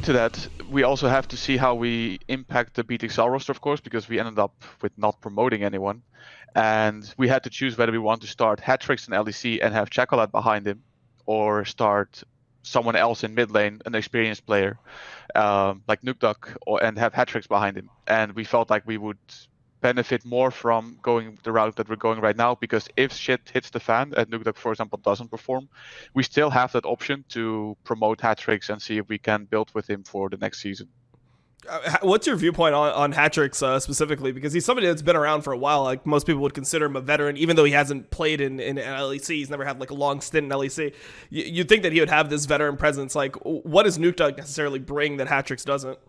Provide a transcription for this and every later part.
into that, we also have to see how we impact the BTXL roster, of course, because we ended up with not promoting anyone. And we had to choose whether we want to start kha'zix in LEC and have Chocolate behind him, or start someone else in mid lane, an experienced player, like Youngbuck, and have kha'zix behind him. And we felt like we would benefit more from going the route that we're going right now, because if shit hits the fan and Youngbuck, for example, doesn't perform, we still have that option to promote kha'zix and see if we can build with him for the next season. What's your viewpoint on kha'zix specifically? Because he's somebody that's been around for a while. Like, most people would consider him a veteran, even though he hasn't played in LEC. He's never had like a long stint in LEC. You'd think that he would have this veteran presence. Like, what does Youngbuck necessarily bring that kha'zix doesn't?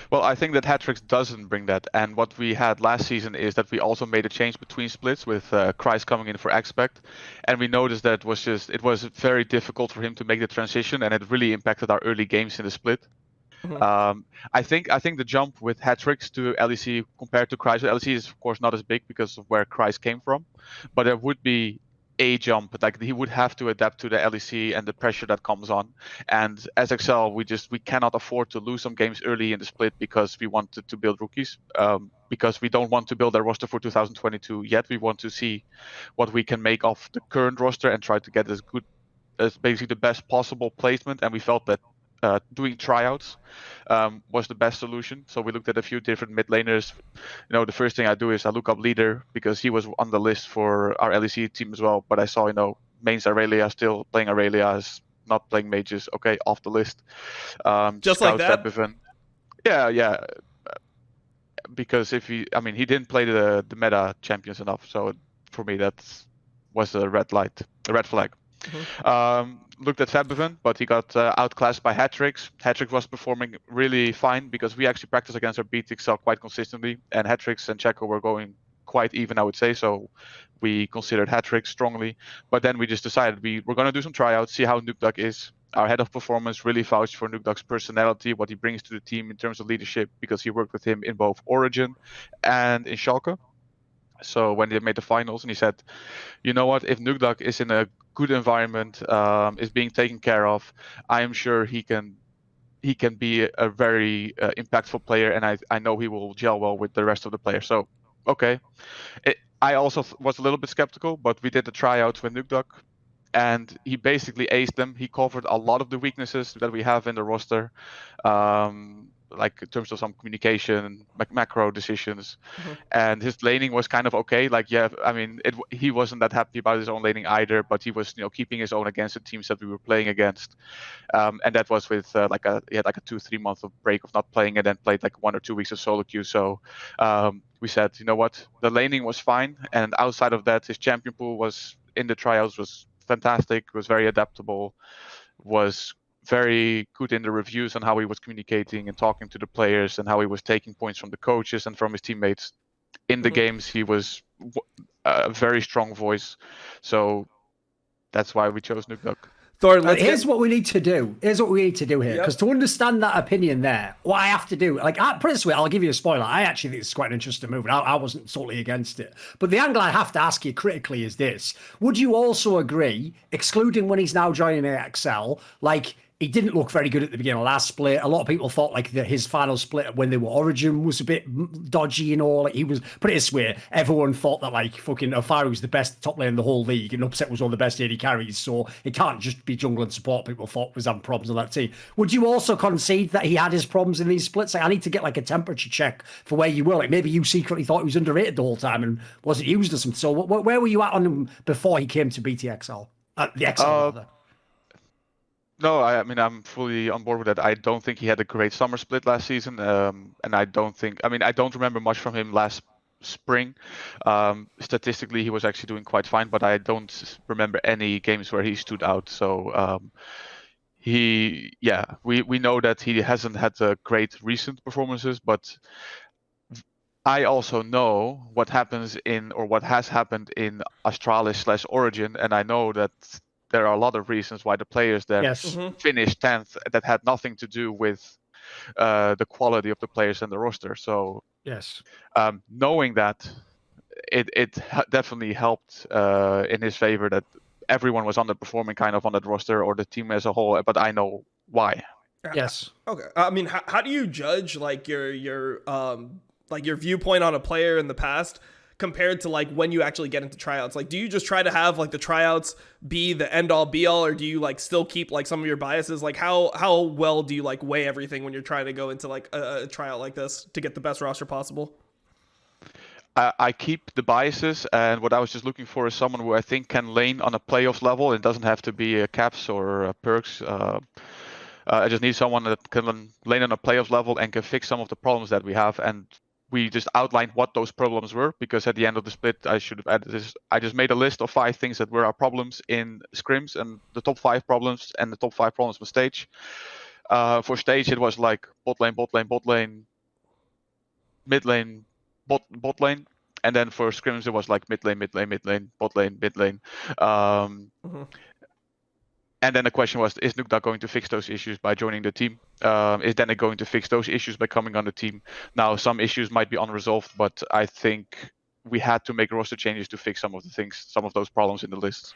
Well, I think that kha'zix doesn't bring that, and what we had last season is that we also made a change between splits with Kreis coming in for Expect, and we noticed that it was very difficult for him to make the transition, and it really impacted our early games in the split. Mm-hmm. I think the jump with kha'zix to LEC compared to Kreis, LEC is of course not as big because of where Kreis came from, but there would be a jump. Like, he would have to adapt to the LEC and the pressure that comes on. And as XL, we cannot afford to lose some games early in the split because we wanted to build rookies. Because we don't want to build a roster for 2022 yet. We want to see what we can make of the current roster and try to get as basically the best possible placement. And we felt that doing tryouts was the best solution. So we looked at a few different mid laners. The first thing I do is I look up Leader, because he was on the list for our LEC team as well. But I saw, mains Aurelia still playing Aurelia, is not playing mages. Okay, off the list. Just like that? Febvin. Yeah. Because he didn't play the meta champions enough. So for me, that was a red flag. Mm-hmm. Looked at Febvin, but he got outclassed by kha'zix. kha'zix was performing really fine because we actually practiced against our BTXL quite consistently, and kha'zix and Checo were going quite even, I would say. So we considered kha'zix strongly, but then we just decided we were going to do some tryouts, see how Youngbuck is. Our head of performance really vouched for Youngbuck's personality, what he brings to the team in terms of leadership, because he worked with him in both Origin and in Schalke. So when they made the finals, and he said, you know what, if Youngbuck is in a good environment, is being taken care of, I am sure he can be a very impactful player, and I know he will gel well with the rest of the players. So, okay. I also was a little bit skeptical, but we did the tryouts with Youngbuck, and he basically aced them. He covered a lot of the weaknesses that we have in the roster. Like in terms of some communication, macro decisions, mm-hmm. And his laning was kind of okay. Like, yeah, he wasn't that happy about his own laning either, but he was, keeping his own against the teams that we were playing against, and that was with he had like a 2-3 month of break of not playing, and then played like 1 or 2 weeks of solo queue. So we said, you know what, the laning was fine, and outside of that, his champion pool was in the trials was fantastic, was very adaptable, was very good in the reviews on how he was communicating and talking to the players, and how he was taking points from the coaches and from his teammates. In the games, he was a very strong voice. So that's why we chose Youngbuck. Here's what we need to do. Here's what we need to do here. Because to understand that opinion there, what I have to do, put it this way, I'll give you a spoiler. I actually think it's quite an interesting move, and I wasn't totally against it. But the angle I have to ask you critically is this. Would you also agree, excluding when he's now joining AXL, he didn't look very good at the beginning of last split. A lot of people thought his final split when they were Origin was a bit dodgy, he was, put it this way, everyone thought that fucking Afari was the best top lane in the whole league, and Upset was one of the best AD carries, so it can't just be jungle and support people thought was having problems on that team. Would you also concede that he had his problems in these splits? I need to get a temperature check for where you were. Maybe you secretly thought he was underrated the whole time and wasn't used or something. So where were you at on him before he came to BTXL? The XL, rather. No, I'm fully on board with that. I don't think he had a great summer split last season, and I don't remember much from him last spring. Statistically, he was actually doing quite fine, but I don't remember any games where he stood out. So we know that he hasn't had great recent performances, but I also know what happens what has happened in Astralis/Origin, and I know that there are a lot of reasons why the players there finished 10th that had nothing to do with the quality of the players and the roster. So knowing that, it definitely helped in his favor that everyone was underperforming kind of on that roster, or the team as a whole. But I know why. Yes. Okay. I mean, how do you judge like your viewpoint on a player in the past compared to like when you actually get into tryouts? Like, do you just try to have like the tryouts be the end all be all, or do you like still keep like some of your biases? Like, how well do you like weigh everything when you're trying to go into like a tryout like this to get the best roster possible? I keep the biases, and what I was just looking for is someone who I think can lane on a playoffs level. It doesn't have to be a Caps or a Perkz. I just need someone that can lane on a playoffs level and can fix some of the problems that we have. And we just outlined what those problems were, because at the end of the split, I should have added this. I just made a list of 5 things that were our problems in scrims, and the top 5 problems and the top 5 problems for stage. For stage, it was like bot lane, bot lane, bot lane, mid lane, bot lane, and then for scrims it was like mid lane, mid lane, mid lane, bot lane, mid lane. And then the question was, is Nukeduck going to fix those issues by joining the team? Is Danik going to fix those issues by coming on the team? Now, some issues might be unresolved, but I think we had to make roster changes to fix some of the things, some of those problems in the list.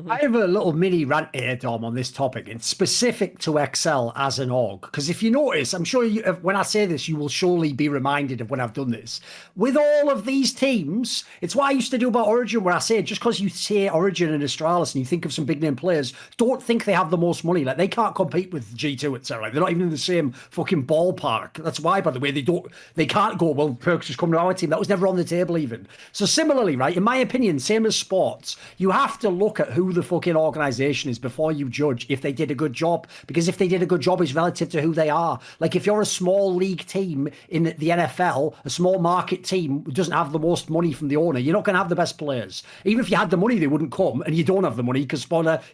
I have a little mini rant here, Dom, on this topic. It's specific to Excel as an org. Because if you notice, I'm sure you, when I say this, you will surely be reminded of when I've done this. With all of these teams, it's what I used to do about Origin, where I say, just because you say Origin and Astralis and you think of some big name players, don't think they have the most money. Like, they can't compete with G2, etc. They're not even in the same fucking ballpark. That's why, by the way, they can't go, well, Perkz is coming to our team. That was never on the table even. So similarly, right, in my opinion, same as sports, you have to look at who the fucking organization is before you judge if they did a good job, because if they did a good job is relative to who they are. Like, if you're a small league team in the NFL, a small market team who doesn't have the most money from the owner, you're not going to have the best players. Even if you had the money, they wouldn't come, and you don't have the money because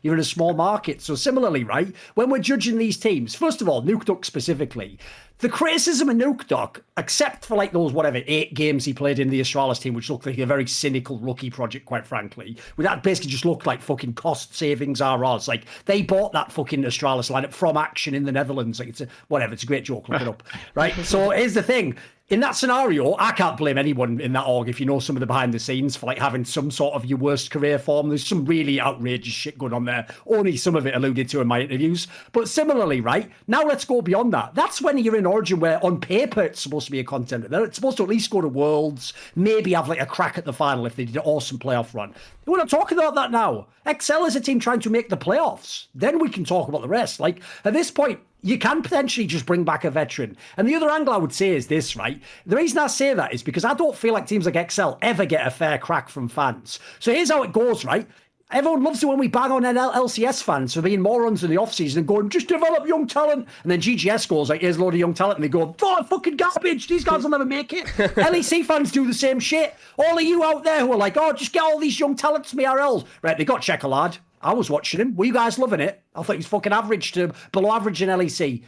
you're in a small market. So similarly, right, when we're judging these teams, first of all, Nukeduck specifically, the criticism of Nukeduck, except for like those, 8 games he played in the Astralis team, which looked like a very cynical rookie project, quite frankly, where that basically just looked like fucking cost savings RRs. Like, they bought that fucking Astralis lineup from Action in the Netherlands. Like, it's a great joke, look it up. Right? So here's the thing. In that scenario, I can't blame anyone in that org if you know some of the behind the scenes for like having some sort of your worst career form. There's some really outrageous shit going on there. Only some of it alluded to in my interviews. But similarly, right, now let's go beyond that. That's when you're in Origin where on paper it's supposed to be a contender. It's supposed to at least go to Worlds, maybe have like a crack at the final if they did an awesome playoff run. We're not talking about that now. Excel is a team trying to make the playoffs. Then we can talk about the rest. Like, at this point, you can potentially just bring back a veteran. And the other angle I would say is this, right? The reason I say that is because I don't feel like teams like Excel ever get a fair crack from fans. So here's how it goes, right? Everyone loves it when we bang on LCS fans for being morons in the offseason and going, just develop young talent. And then GGS goes like, here's a load of young talent. And they go, oh, fucking garbage. These guys will never make it. LEC fans do the same shit. All of you out there who are like, oh, just get all these young talents to IRLs. Right, they got Checolade. I was watching him. Were you guys loving it? I thought he was fucking average to below average in LEC.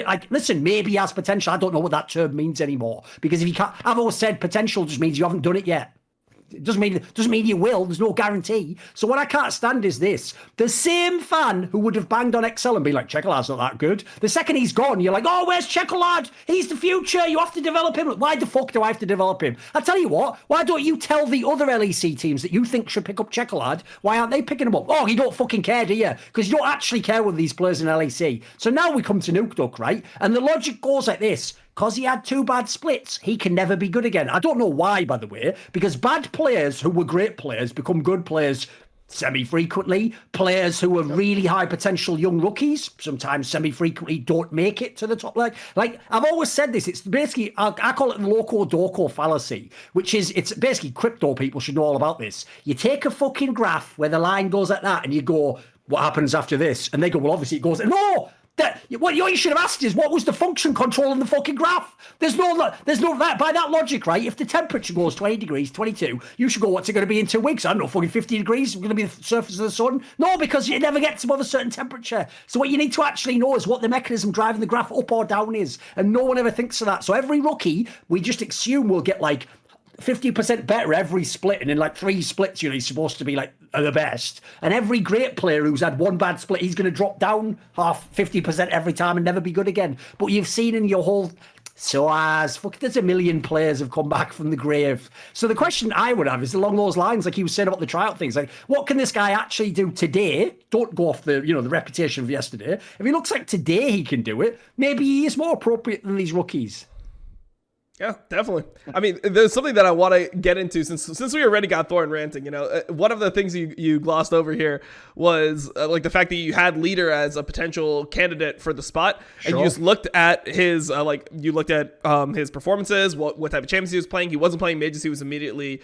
Like, listen, maybe he has potential. I don't know what that term means anymore. Because if you can't, I've always said potential just means you haven't done it yet. It doesn't mean you will. There's no guarantee. So what I can't stand is this. The same fan who would have banged on Excel and be like, Checolade's not that good. The second he's gone, you're like, oh, where's Checolade? He's the future. You have to develop him. Why the fuck do I have to develop him? I tell you what, why don't you tell the other LEC teams that you think should pick up Checolade? Why aren't they picking him up? Oh, you don't fucking care, do you? Because you don't actually care with these players in LEC. So now we come to Nukeduck, right? And the logic goes like this. Because he had 2 bad splits, he can never be good again. I don't know why, by the way, because bad players who were great players become good players semi-frequently. Players who are really high potential young rookies, sometimes semi-frequently don't make it to the top leg. Like, I've always said this, it's basically, I call it the loco-doco fallacy, which is, it's basically crypto people should know all about this. You take a fucking graph where the line goes like that and you go, what happens after this? And they go, well, obviously it goes, no! What you should have asked is, what was the function controlling the fucking graph? There's no that, by that logic, right? If the temperature goes 20 degrees, 22, you should go, what's it going to be in 2 weeks? I don't know, fucking 50 degrees, going to be the surface of the sun? No, because it never gets above a certain temperature. So what you need to actually know is what the mechanism driving the graph up or down is. And no one ever thinks of that. So every rookie, we just assume will get like 50% better every split, and in like 3 splits, he's supposed to be like the best. And every great player who's had 1 bad split, he's going to drop down 50% every time and never be good again. But you've seen in your whole So as fuck, there's a million players have come back from the grave. So the question I would have is along those lines, like he was saying about the tryout things, like what can this guy actually do today? Don't go off the the reputation of yesterday. If he looks like today he can do it, maybe he is more appropriate than these rookies. Yeah, definitely. I mean, there's something that I want to get into since we already got Thorin ranting. One of the things you glossed over here was like the fact that you had Leader as a potential candidate for the spot, and you just looked at his his performances, what type of champions he was playing. He wasn't playing mages. He was immediately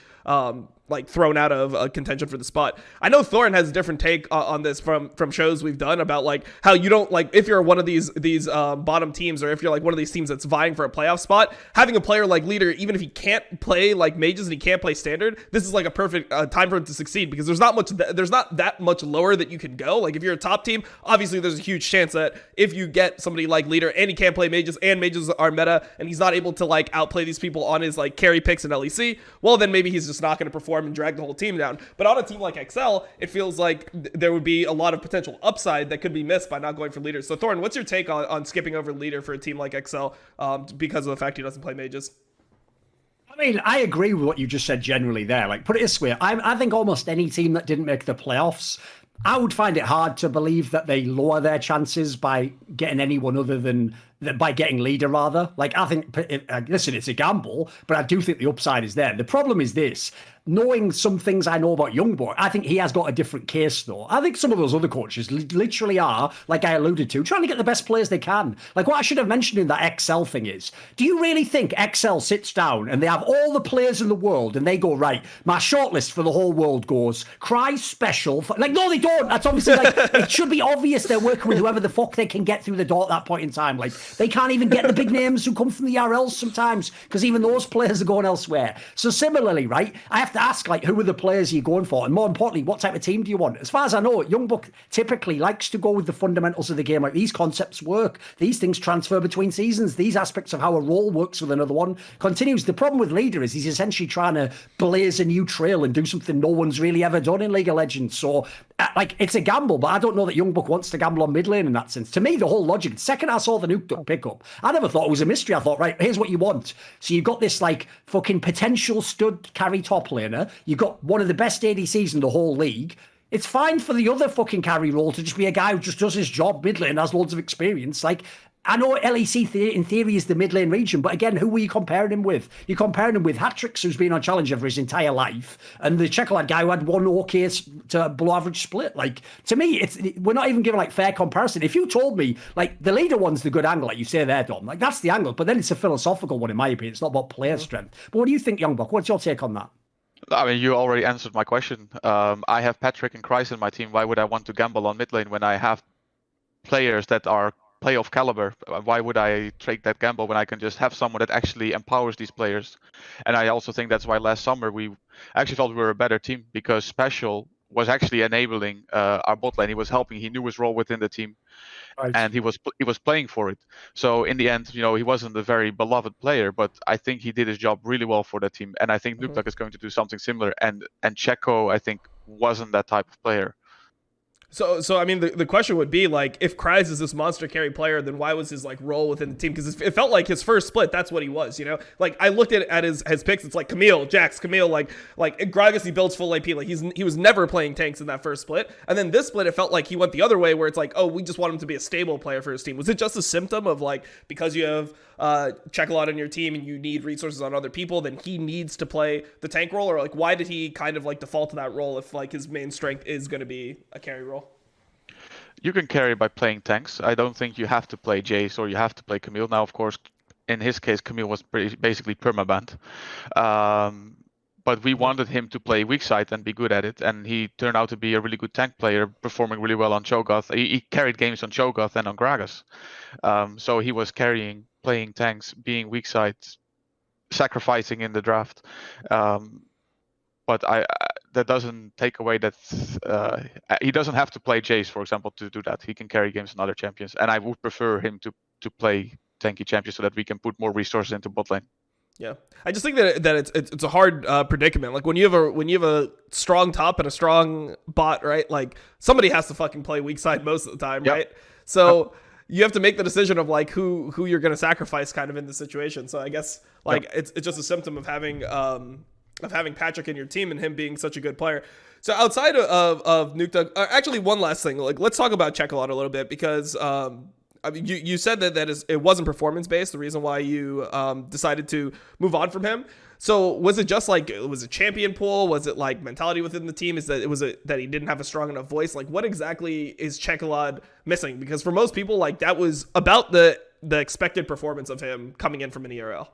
thrown out of contention for the spot. I know Thorin has a different take on this from shows we've done about like how you don't like if you're one of these bottom teams, or if you're like one of these teams that's vying for a playoff spot, having a player like Leader, even if he can't play like mages and he can't play standard, this is like a perfect time for him to succeed, because there's not that much lower that you can go. Like if you're a top team, obviously there's a huge chance that if you get somebody like Leader and he can't play mages and mages are meta and he's not able to like outplay these people on his like carry picks in LEC, well then maybe he's just not going to perform and drag the whole team down. But on a team like XL, it feels like there would be a lot of potential upside that could be missed by not going for Leader. So Thorin, what's your take on skipping over Leader for a team like XL because of the fact he doesn't play mages? I mean, I agree with what you just said generally there. Like, put it this way, I think almost any team that didn't make the playoffs, I would find it hard to believe that they lower their chances by getting anyone other than by getting Leader, rather. Like, I think, listen, it's a gamble, but I do think the upside is there. The problem is this. Knowing some things I know about Youngbuck, I think he has got a different case, though. I think some of those other coaches literally are, like I alluded to, trying to get the best players they can. Like what I should have mentioned in that XL thing is, do you really think XL sits down and they have all the players in the world and they go, right, my shortlist for the whole world goes, Cry special. Like, no, they don't. That's obviously like, it should be obvious they're working with whoever the fuck they can get through the door at that point in time. Like, they can't even get the big names who come from the RLs sometimes, because even those players are going elsewhere. So similarly, right, I have to ask, like, who are the players you're going for? And more importantly, what type of team do you want? As far as I know, Youngbuck typically likes to go with the fundamentals of the game. Like, these concepts work. These things transfer between seasons. These aspects of how a role works with another one continues. The problem with Leader is he's essentially trying to blaze a new trail and do something no one's really ever done in League of Legends. So, like, it's a gamble, but I don't know that Youngbuck wants to gamble on mid lane in that sense. To me, the whole logic, the second I saw the Nuke Duck pickup, I never thought it was a mystery. I thought, right, here's what you want. So you've got this, like, fucking potential stud carry top laner. You've got one of the best ADCs in the whole league. It's fine for the other fucking carry role to just be a guy who just does his job mid lane, has loads of experience. Like, I know LEC in theory is the mid lane region, but again, who were you comparing him with? You're comparing him with kha'zix, who's been on Challenger for his entire life, and the Czechoslovak guy who had one okay to below average split. Like, to me, we're not even giving like fair comparison. If you told me like the Leader one's the good angle, like you say there, Dom, like that's the angle, but then it's a philosophical one in my opinion. It's not about player strength. But what do you think, Youngbuck? What's your take on that? I mean, you already answered my question. I have Patrick and Kreis in my team. Why would I want to gamble on mid lane when I have players that are playoff caliber? Why would I take that gamble when I can just have someone that actually empowers these players? And I also think that's why last summer we actually felt we were a better team, because Special was actually enabling our bot lane. He was helping. He knew his role within the team, right, and he was playing for it. So in the end, he wasn't a very beloved player, but I think he did his job really well for the team. And I think Youngbuck is going to do something similar. And Checo, I think, wasn't that type of player. So I mean, the question would be, like, if Kreis is this monster carry player, then why was his, like, role within the team? Because it felt like his first split, that's what he was, Like, I looked at his picks, it's like Camille, Jax, Camille, like Gragas, he builds full AP. Like, he was never playing tanks in that first split. And then this split, it felt like he went the other way, where it's like, oh, we just want him to be a stable player for his team. Was it just a symptom of, like, because you have Check-a-lot on your team and you need resources on other people, then he needs to play the tank role? Or, like, why did he kind of, like, default to that role if, like, his main strength is going to be a carry role? You can carry by playing tanks. I don't think you have to play Jace or you have to play Camille. Now, of course, in his case, Camille was basically permabanned. But we wanted him to play weak side and be good at it. And he turned out to be a really good tank player, performing really well on Cho'Gath. He carried games on Cho'Gath and on Gragas. So he was carrying, playing tanks, being weak side, sacrificing in the draft. But that doesn't take away that he doesn't have to play Jace, for example, to do that. He can carry games on other champions, and I would prefer him to play tanky champions so that we can put more resources into bot lane. Yeah, I just think that it's a hard predicament. Like when you have a strong top and a strong bot, right? Like somebody has to fucking play weak side most of the time, right? So you have to make the decision of like who you're going to sacrifice kind of in the situation. So I guess like it's just a symptom of having Patrick in your team and him being such a good player. So outside of Nuke, actually one last thing, like let's talk about Chekalot a little bit, because I mean, you said that it wasn't performance based, the reason why you decided to move on from him. So was it just like, was it champion pool? Was it like mentality within the team? Is that that he didn't have a strong enough voice? Like what exactly is Chekalot missing? Because for most people, like that was about the expected performance of him coming in from an ERL.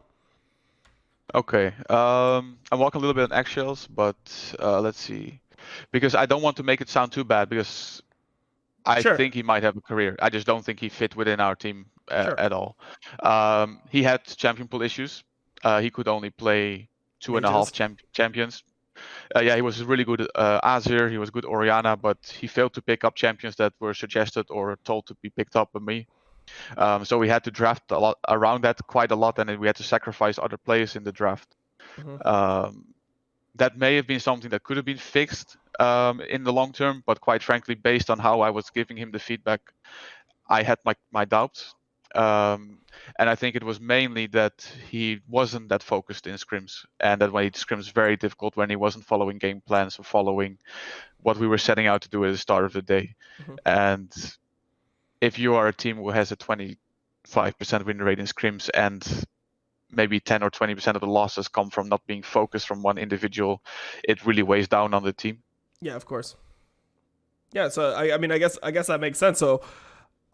Okay, I'm walking a little bit on eggshells, but let's see, because I don't want to make it sound too bad, because I think he might have a career. I just don't think he fit within our team at all. He had champion pool issues. He could only play 2.5 champions. Yeah, he was really good Azir. He was good Orianna, but he failed to pick up champions that were suggested or told to be picked up by me. So we had to draft a lot around that, quite a lot, and then we had to sacrifice other players in the draft. That may have been something that could have been fixed in the long term, but quite frankly, based on how I was giving him the feedback, I had my doubts. And I think it was mainly that he wasn't that focused in scrims, and that made scrims very difficult when he wasn't following game plans or following what we were setting out to do at the start of the day. And if you are a team who has a 25% win rate in scrims and maybe 10 or 20% of the losses come from not being focused from one individual, it really weighs down on the team. Yeah, of course. Yeah, so I mean, I guess that makes sense. So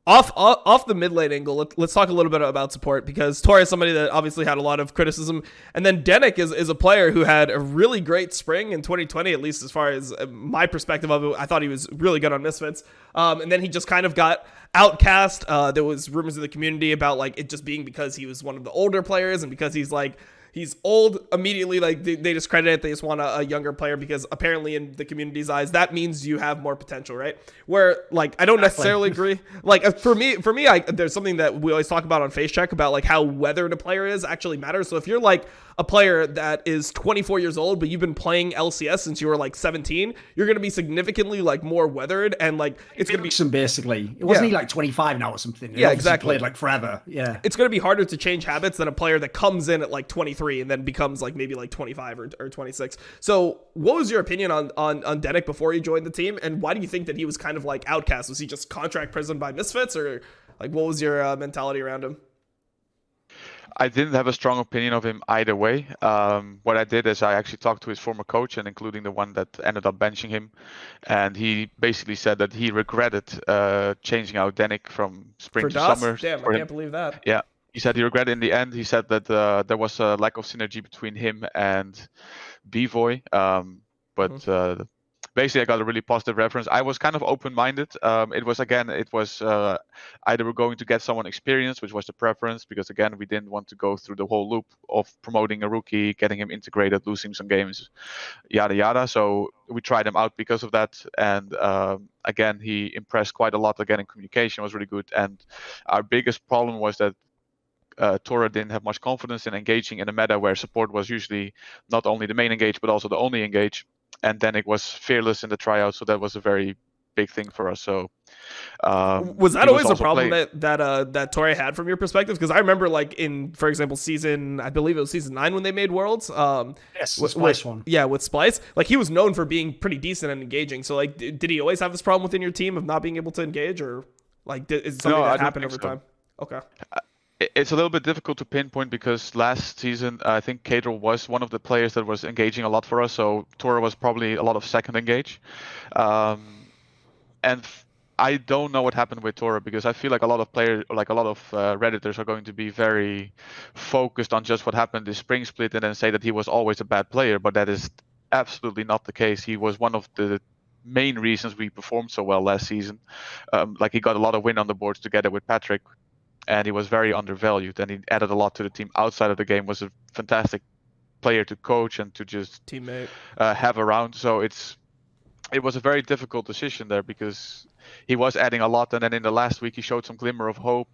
off the mid lane angle, let's talk a little bit about support, because Tor is somebody that obviously had a lot of criticism, and then Denik is a player who had a really great spring in 2020, at least as far as my perspective of it. I thought he was really good on Misfits, and then he just kind of got outcast. There was rumors in the community about like it just being because he was one of the older players, and because he's old, immediately like they discredit it. They just want a younger player, because apparently in the community's eyes that means you have more potential, right? Where like I don't necessarily agree. Like for me, there's something that we always talk about on Face Check about like how weathered a player is actually matters. So if you're like a player that is 24 years old, but you've been playing LCS since you were like 17, you're going to be significantly like more weathered, and like it's going to be some basically. It wasn't he like 25 now or something? Yeah, exactly. Played like forever. Yeah, it's going to be harder to change habits than a player that comes in at like 23 and then becomes like maybe like 25 or 26. So what was your opinion on Denik before he joined the team, and why do you think that he was kind of like outcast? Was he just contract prison by Misfits, or like what was your mentality around him? I didn't have a strong opinion of him either way. What I did is I actually talked to his former coach, and including the one that ended up benching him, and he basically said that he regretted changing out Denik from spring to summer. Damn, I can't believe that. Yeah, he said he regretted in the end. He said that there was a lack of synergy between him and Bvoy, but basically I got a really positive reference. I was kind of open-minded. It was either we're going to get someone experienced, which was the preference, because again we didn't want to go through the whole loop of promoting a rookie, getting him integrated, losing some games, yada yada. So we tried him out because of that, and again he impressed quite a lot. Again, in communication was really good, and our biggest problem was that Tora didn't have much confidence in engaging in a meta where support was usually not only the main engage but also the only engage. And then it was fearless in the tryout, so that was a very big thing for us. So was that always a problem that Torre had from your perspective? Because I remember, like in, for example, I believe it was season 9 when they made Worlds. Yes, the Splice one. Yeah, with Splice, like he was known for being pretty decent and engaging. So like, did he always have this problem within your team of not being able to engage, or like is it something that happened over time? Okay. It's a little bit difficult to pinpoint, because last season I think Kadril was one of the players that was engaging a lot for us, so Tora was probably a lot of second engage. And I don't know what happened with Tora, because I feel like a lot of players, like a lot of Redditors, are going to be very focused on just what happened this spring split and then say that he was always a bad player, but that is absolutely not the case. He was one of the main reasons we performed so well last season. Like he got a lot of win on the boards together with Patrick, and he was very undervalued, and he added a lot to the team outside of the game, was a fantastic player to coach and to just teammate have around. So it was a very difficult decision there, because he was adding a lot, and then in the last week he showed some glimmer of hope,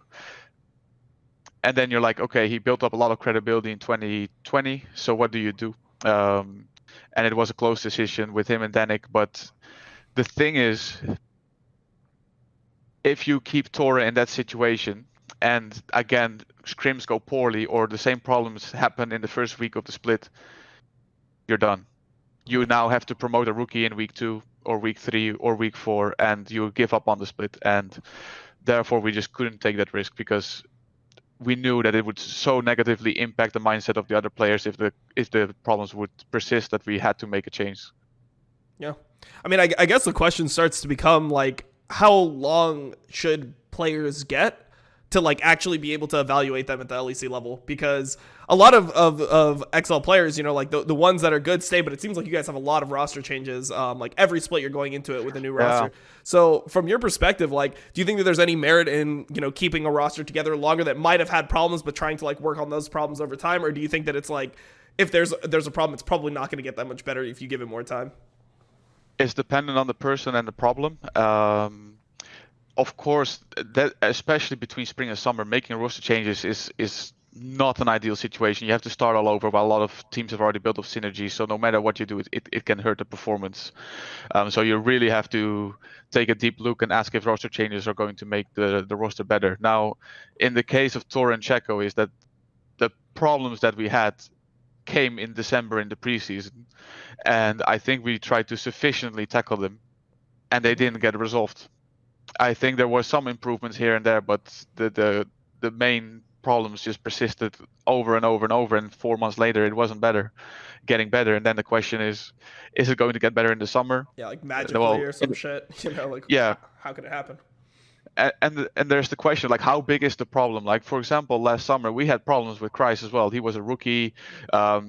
and then you're like, okay, he built up a lot of credibility in 2020, so what do you do? And it was a close decision with him and Denik, but the thing is, if you keep Tora in that situation, and again scrims go poorly or the same problems happen in the first week of the split, you're done. You now have to promote a rookie in week 2 or week 3 or week 4, and you give up on the split. And therefore, we just couldn't take that risk because we knew that it would so negatively impact the mindset of the other players if the problems would persist that we had to make a change. Yeah, I mean, I guess the question starts to become like, how long should players get to like actually be able to evaluate them at the LEC level? Because a lot of XL players, you know, like the ones that are good stay, but it seems like you guys have a lot of roster changes. Like every split you're going into it with a new roster. So from your perspective, like, do you think that there's any merit in, you know, keeping a roster together longer that might have had problems, but trying to like work on those problems over time? Or do you think that it's like, if there's a problem, it's probably not going to get that much better if you give it more time? It's dependent on the person and the problem. Of course, that especially between spring and summer, making roster changes is not an ideal situation. You have to start all over while a lot of teams have already built up synergy. So no matter what you do, it can hurt the performance. So you really have to take a deep look and ask if roster changes are going to make the roster better. Now, in the case of Tor and Checo, is that the problems that we had came in December in the preseason, and I think we tried to sufficiently tackle them, and they didn't get resolved. I think there were some improvements here and there, but the main problems just persisted over and over and over, and 4 months later it wasn't getting better. And then the question is it going to get better in the summer? Yeah, like magically or some shit, you know, like, yeah, how could it happen? And there's the question, like, how big is the problem? Like, for example, last summer we had problems with Kreis as well. He was a rookie.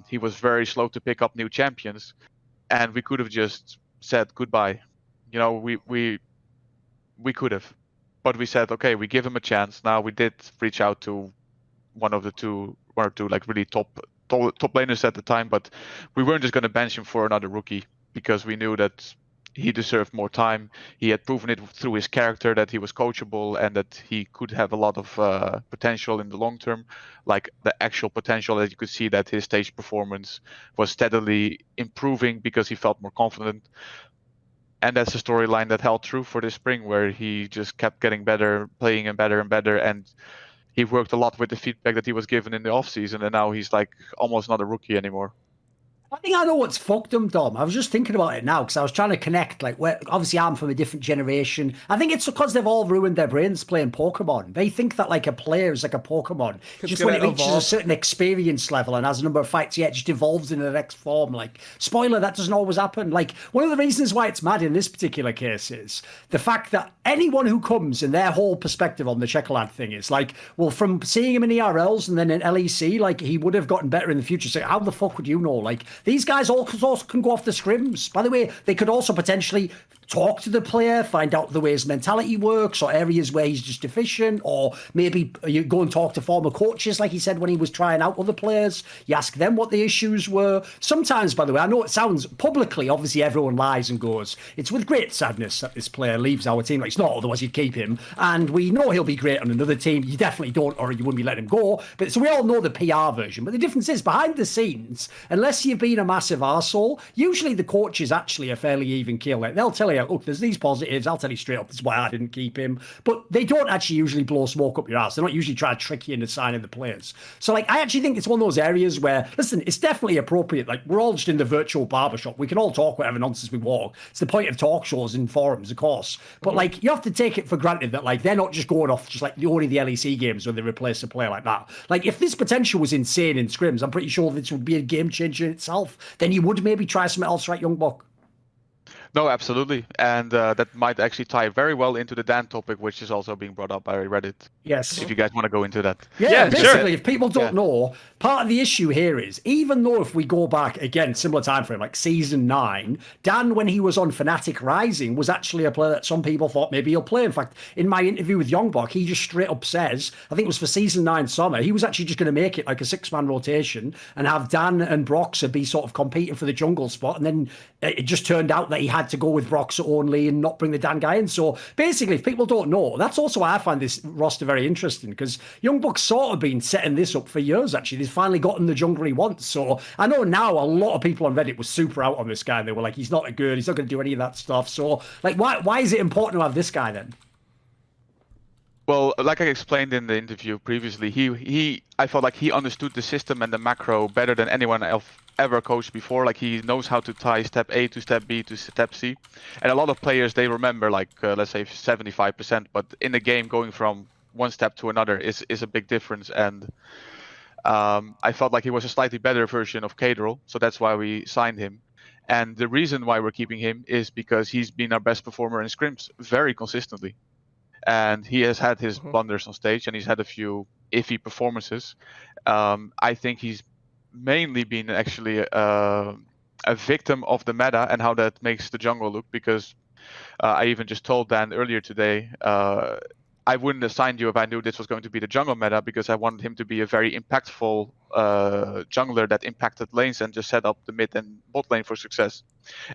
He was very slow to pick up new champions, and we could have just said goodbye. You know, we could have, but we said, okay, we give him a chance. Now we did reach out to one or two like really top laners at the time, but we weren't just going to bench him for another rookie because we knew that he deserved more time. He had proven it through his character that he was coachable and that he could have a lot of potential in the long term, like the actual potential that you could see that his stage performance was steadily improving because he felt more confident. And that's a storyline that held true for this spring, where he just kept getting better, playing him better and better. And he worked a lot with the feedback that he was given in the offseason. And now he's like almost not a rookie anymore. I think I know what's fucked him, Dom. I was just thinking about it now because I was trying to connect. Like, obviously, I'm from a different generation. I think it's because they've all ruined their brains playing Pokemon. They think that like a player is like a Pokemon. Just when it reaches a certain experience level and has a number of fights, yeah, it just evolves into the next form. Like, spoiler, that doesn't always happen. Like, one of the reasons why it's mad in this particular case is the fact that anyone who comes and their whole perspective on the Checkerlad thing is like, well, from seeing him in ERLs and then in LEC, like he would have gotten better in the future. So how the fuck would you know? Like, these guys also can go off the scrims. By the way, they could also potentially talk to the player, find out the way his mentality works or areas where he's just deficient, or maybe you go and talk to former coaches, like he said when he was trying out other players. You ask them what the issues were. Sometimes, by the way, I know it sounds publicly, obviously everyone lies and goes, it's with great sadness that this player leaves our team. Like, it's not, otherwise you'd keep him. And we know he'll be great on another team. You definitely don't, or you wouldn't be letting him go. But so we all know the PR version. But the difference is, behind the scenes, unless you've been a massive arsehole, usually the coaches actually are fairly even keel. Like, they'll tell you, look, there's these positives. I'll tell you straight up, this is why I didn't keep him. But they don't actually usually blow smoke up your ass. They're not usually trying to trick you into signing the players. So, like, I actually think it's one of those areas where, listen, it's definitely appropriate. Like, we're all just in the virtual barbershop. We can all talk whatever nonsense we want. It's the point of talk shows and forums, of course. But, like, you have to take it for granted that, like, they're not just going off just, like, only the LEC games when they replace a player like that. Like, if this potential was insane in scrims, I'm pretty sure this would be a game changer in itself. Then you would maybe try something else, right, Youngbuck? No, absolutely. And that might actually tie very well into the Dan topic, which is also being brought up by Reddit. Yes. If you guys want to go into that. Yeah, basically, sure. If people don't know, part of the issue here is, even though if we go back, again, similar time frame, like season 9, Dan, when he was on Fnatic Rising, was actually a player that some people thought maybe he'll play. In fact, in my interview with Youngbuck, he just straight up says, I think it was for season 9 summer, he was actually just going to make it like a 6-man rotation and have Dan and Broxah be sort of competing for the jungle spot. And then it just turned out that he had to go with Broxah only and not bring the Dan guy in. So basically, if people don't know, that's also why I find this roster very interesting, because Youngbuck's sort of been setting this up for years, actually. They've finally gotten the jungler he wants. So I know now a lot of people on Reddit were super out on this guy. And they were like, he's not a good, he's not going to do any of that stuff. So, like, why is it important to have this guy then? Well, like I explained in the interview previously, I felt like he understood the system and the macro better than anyone else ever coached before. Like he knows how to tie step A to step B to step C, and a lot of players they remember like let's say 75%, but in the game going from one step to another is a big difference. And I felt like he was a slightly better version of kha'zix, so that's why we signed him. And the reason why we're keeping him is because he's been our best performer in scrims very consistently. And he has had his blunders on stage, and he's had a few iffy performances. I think he's mainly been actually a victim of the meta and how that makes the jungle look, because I even just told Dan earlier today, I wouldn't have signed you if I knew this was going to be the jungle meta, because I wanted him to be a very impactful jungler that impacted lanes and just set up the mid and bot lane for success.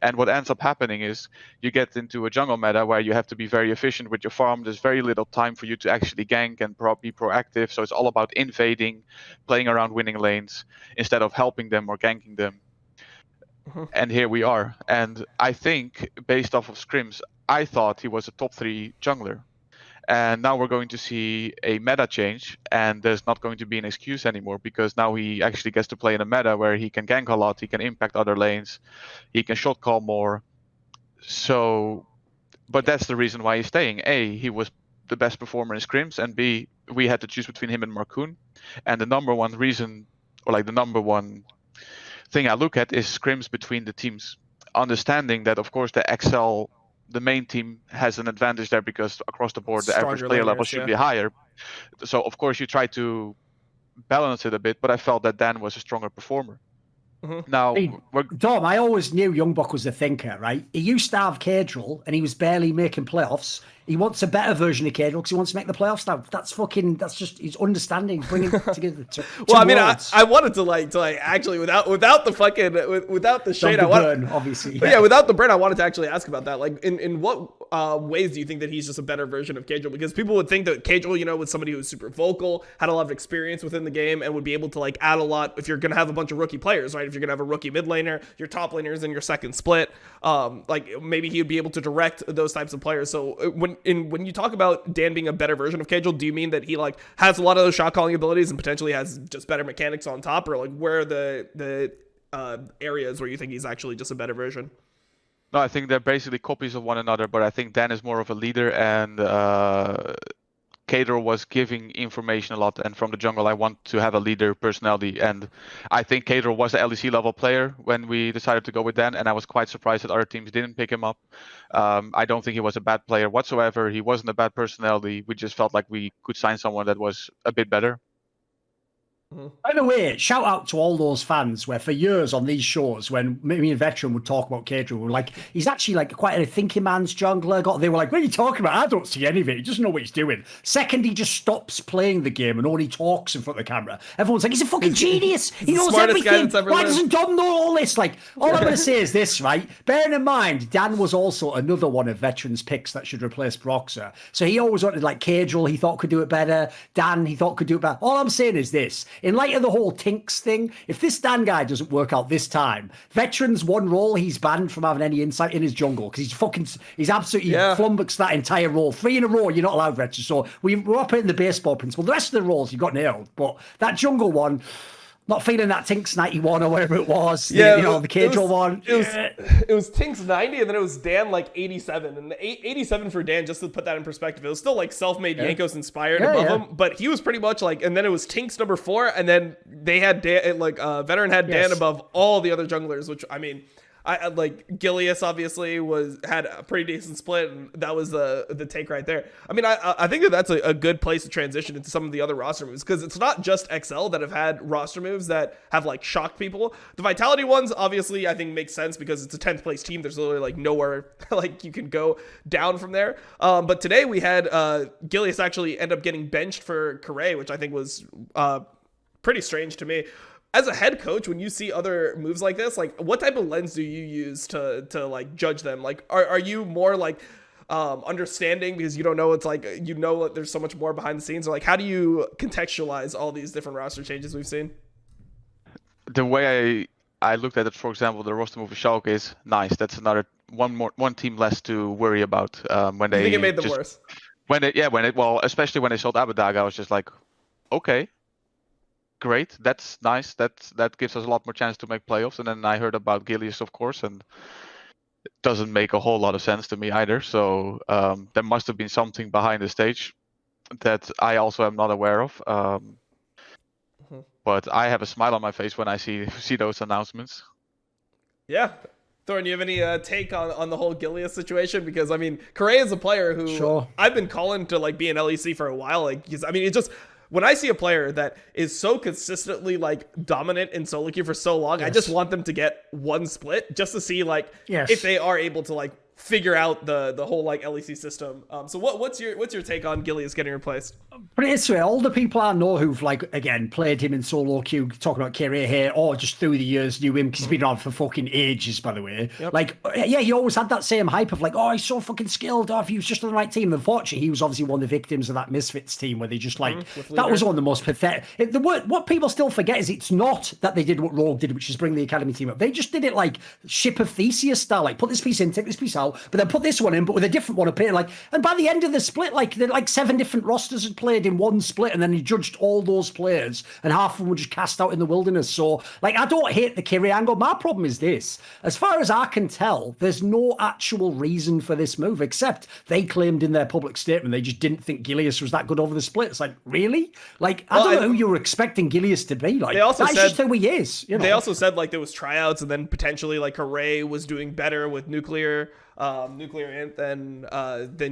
And what ends up happening is you get into a jungle meta where you have to be very efficient with your farm. There's very little time for you to actually gank and be proactive. So it's all about invading, playing around winning lanes instead of helping them or ganking them. And here we are. And I think based off of scrims, I thought he was a top 3 jungler. And now we're going to see a meta change, and there's not going to be an excuse anymore, because now he actually gets to play in a meta where he can gank a lot, he can impact other lanes, he can shot call more. So, but that's the reason why he's staying. A, he was the best performer in scrims, and B, we had to choose between him and Marcoon. And the number one reason, or like the number one thing I look at, is scrims between the teams. Understanding that, of course, the main team has an advantage there, because across the board the average player level should be higher. So of course you try to balance it a bit, but I felt that Dan was a stronger performer. Now, Dom, I always knew Youngbuck was a thinker, right? He used to have kha'zix and he was barely making playoffs. He wants a better version of kha'zix because he wants to make the playoffs now. That's just his understanding, bringing it together. Well, I mean, I wanted to actually without the shade, obviously. Yeah, without the burn, I wanted to actually ask about that. Like, in what ways do you think that he's just a better version of kha'zix? Because people would think that kha'zix, was somebody who was super vocal, had a lot of experience within the game, and would be able to like add a lot if you're gonna have a bunch of rookie players, right? If you're gonna have a rookie mid laner, your top laners in your second split, like maybe he would be able to direct those types of players. So when you talk about Dan being a better version of kha'zix, do you mean that he like has a lot of those shot calling abilities and potentially has just better mechanics on top, or like where are the areas where you think he's actually just a better version? No, I think they're basically copies of one another, but I think Dan is more of a leader, and kha'zix was giving information a lot, and from the jungle I want to have a leader personality, and I think kha'zix was an LEC level player when we decided to go with Dan, and I was quite surprised that other teams didn't pick him up. I don't think he was a bad player whatsoever. He wasn't a bad personality. We just felt like we could sign someone that was a bit better. By the way, shout out to all those fans where for years on these shows, when me and Veteran would talk about kha'zix, we were like, he's actually like quite a thinking man's jungler. They were like, what are you talking about? I don't see any of it. He doesn't know what he's doing. Second, he just stops playing the game and only talks in front of the camera. Everyone's like, he's a fucking genius. He knows everything. Why doesn't Dom know all this? Like, all I'm going to say is this, right? Bearing in mind, Dan was also another one of Veteran's picks that should replace Broxah. So he always wanted like kha'zix, he thought could do it better. Dan, he thought could do it better. All I'm saying is this. In light of the whole Tinks thing, if this Dan guy doesn't work out this time, Veteran's one role, he's banned from having any insight in his jungle because he's absolutely flummoxed that entire role. 3 in a row, you're not allowed, Veteran. So we're operating the baseball principle. The rest of the roles you got nailed, but that jungle one, not feeling that Tinks 91 or whatever it was. Yeah, the kha'zix one. It was Tinks 90, and then it was Dan like 87. And the 87 for Dan, just to put that in perspective, it was still like self-made Yankos inspired above him. But he was pretty much like, and then it was Tinks number 4, and then they had Dan, like Veteran had Dan above all the other junglers, which I mean, I like Gilius obviously had a pretty decent split, and that was the take right there. I mean, I think that's a good place to transition into some of the other roster moves, because it's not just XL that have had roster moves that have like shocked people. The Vitality ones obviously I think make sense because it's a 10th place team. There's literally like nowhere like you can go down from there. But today we had Gilius actually end up getting benched for kha'zix, which I think was pretty strange to me. As a head coach, when you see other moves like this, like what type of lens do you use to like judge them? Like, are you more like understanding because you don't know it's like there's so much more behind the scenes, or like how do you contextualize all these different roster changes we've seen? The way I looked at it, for example, the roster move of Schalke is nice. That's another one team less to worry about when they. You think it made them worse? Well, especially when they sold Abadag, I was just like, okay, great, that's nice. That gives us a lot more chance to make playoffs. And then I heard about Gilius, of course, and it doesn't make a whole lot of sense to me either. So there must have been something behind the stage that I also am not aware of. But I have a smile on my face when I see those announcements. Yeah. Thorn, you have any take on the whole Gilius situation? Because I mean, Correa is a player who I've been calling to like be an LEC for a while. Like, I mean, it's just when I see a player that is so consistently like dominant in solo queue for so long, I just want them to get one split just to see like if they are able to like figure out the whole like LEC system. So what's your take on Gilius getting replaced? But it's all the people I know who've like again played him in solo queue, talking about Kyrie here, or just through the years knew him because he's been on for fucking ages. By the way, like he always had that same hype of like, oh, he's so fucking skilled. Oh, if he was just on the right team. And unfortunately, he was obviously one of the victims of that Misfits team where they just like that was one of the most pathetic. What people still forget is it's not that they did what Rogue did, which is bring the academy team up. They just did it like Ship of Theseus style, like put this piece in, take this piece out, but then put this one in, but with a different one appearing. Like, and by the end of the split, like 7 different rosters had played in one split, and then he judged all those players, and half of them were just cast out in the wilderness. So, like, I don't hate the Kyrie angle. My problem is this: as far as I can tell, there's no actual reason for this move, except they claimed in their public statement they just didn't think Gilius was that good over the split. It's like, really? Like, I don't know who you were expecting Gilius to be. Like, that's just who he is. You know? They also said like there was tryouts, and then potentially like Hooray was doing better with nuclear Ant than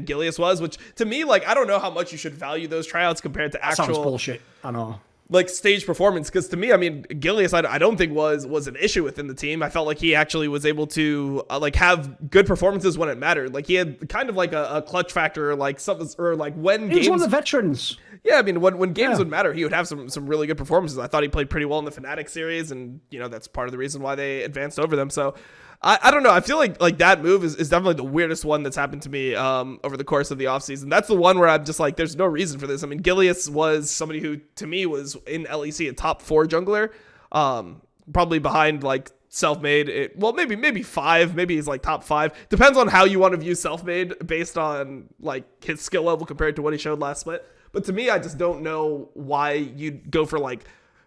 Gilius was, which to me, like, I don't know how much you should value those tryouts compared to actual sounds bullshit. I know. Like stage performance, because to me, I mean, Gilius, I don't think was an issue within the team. I felt like he actually was able to like have good performances when it mattered. Like he had kind of like a clutch factor, like something, or like when he was one of the veterans. Yeah, I mean, when games would matter, he would have some really good performances. I thought he played pretty well in the Fnatic series, and you know that's part of the reason why they advanced over them. So I don't know. I feel like that move is definitely the weirdest one that's happened to me over the course of the offseason. That's the one where I'm just like, there's no reason for this. I mean, Gilius was somebody who, to me, was in LEC a top 4 jungler, probably behind like Selfmade. Well, maybe 5. Maybe he's like top 5. Depends on how you want to view Selfmade based on like his skill level compared to what he showed last split. But to me, I just don't know why you'd go for like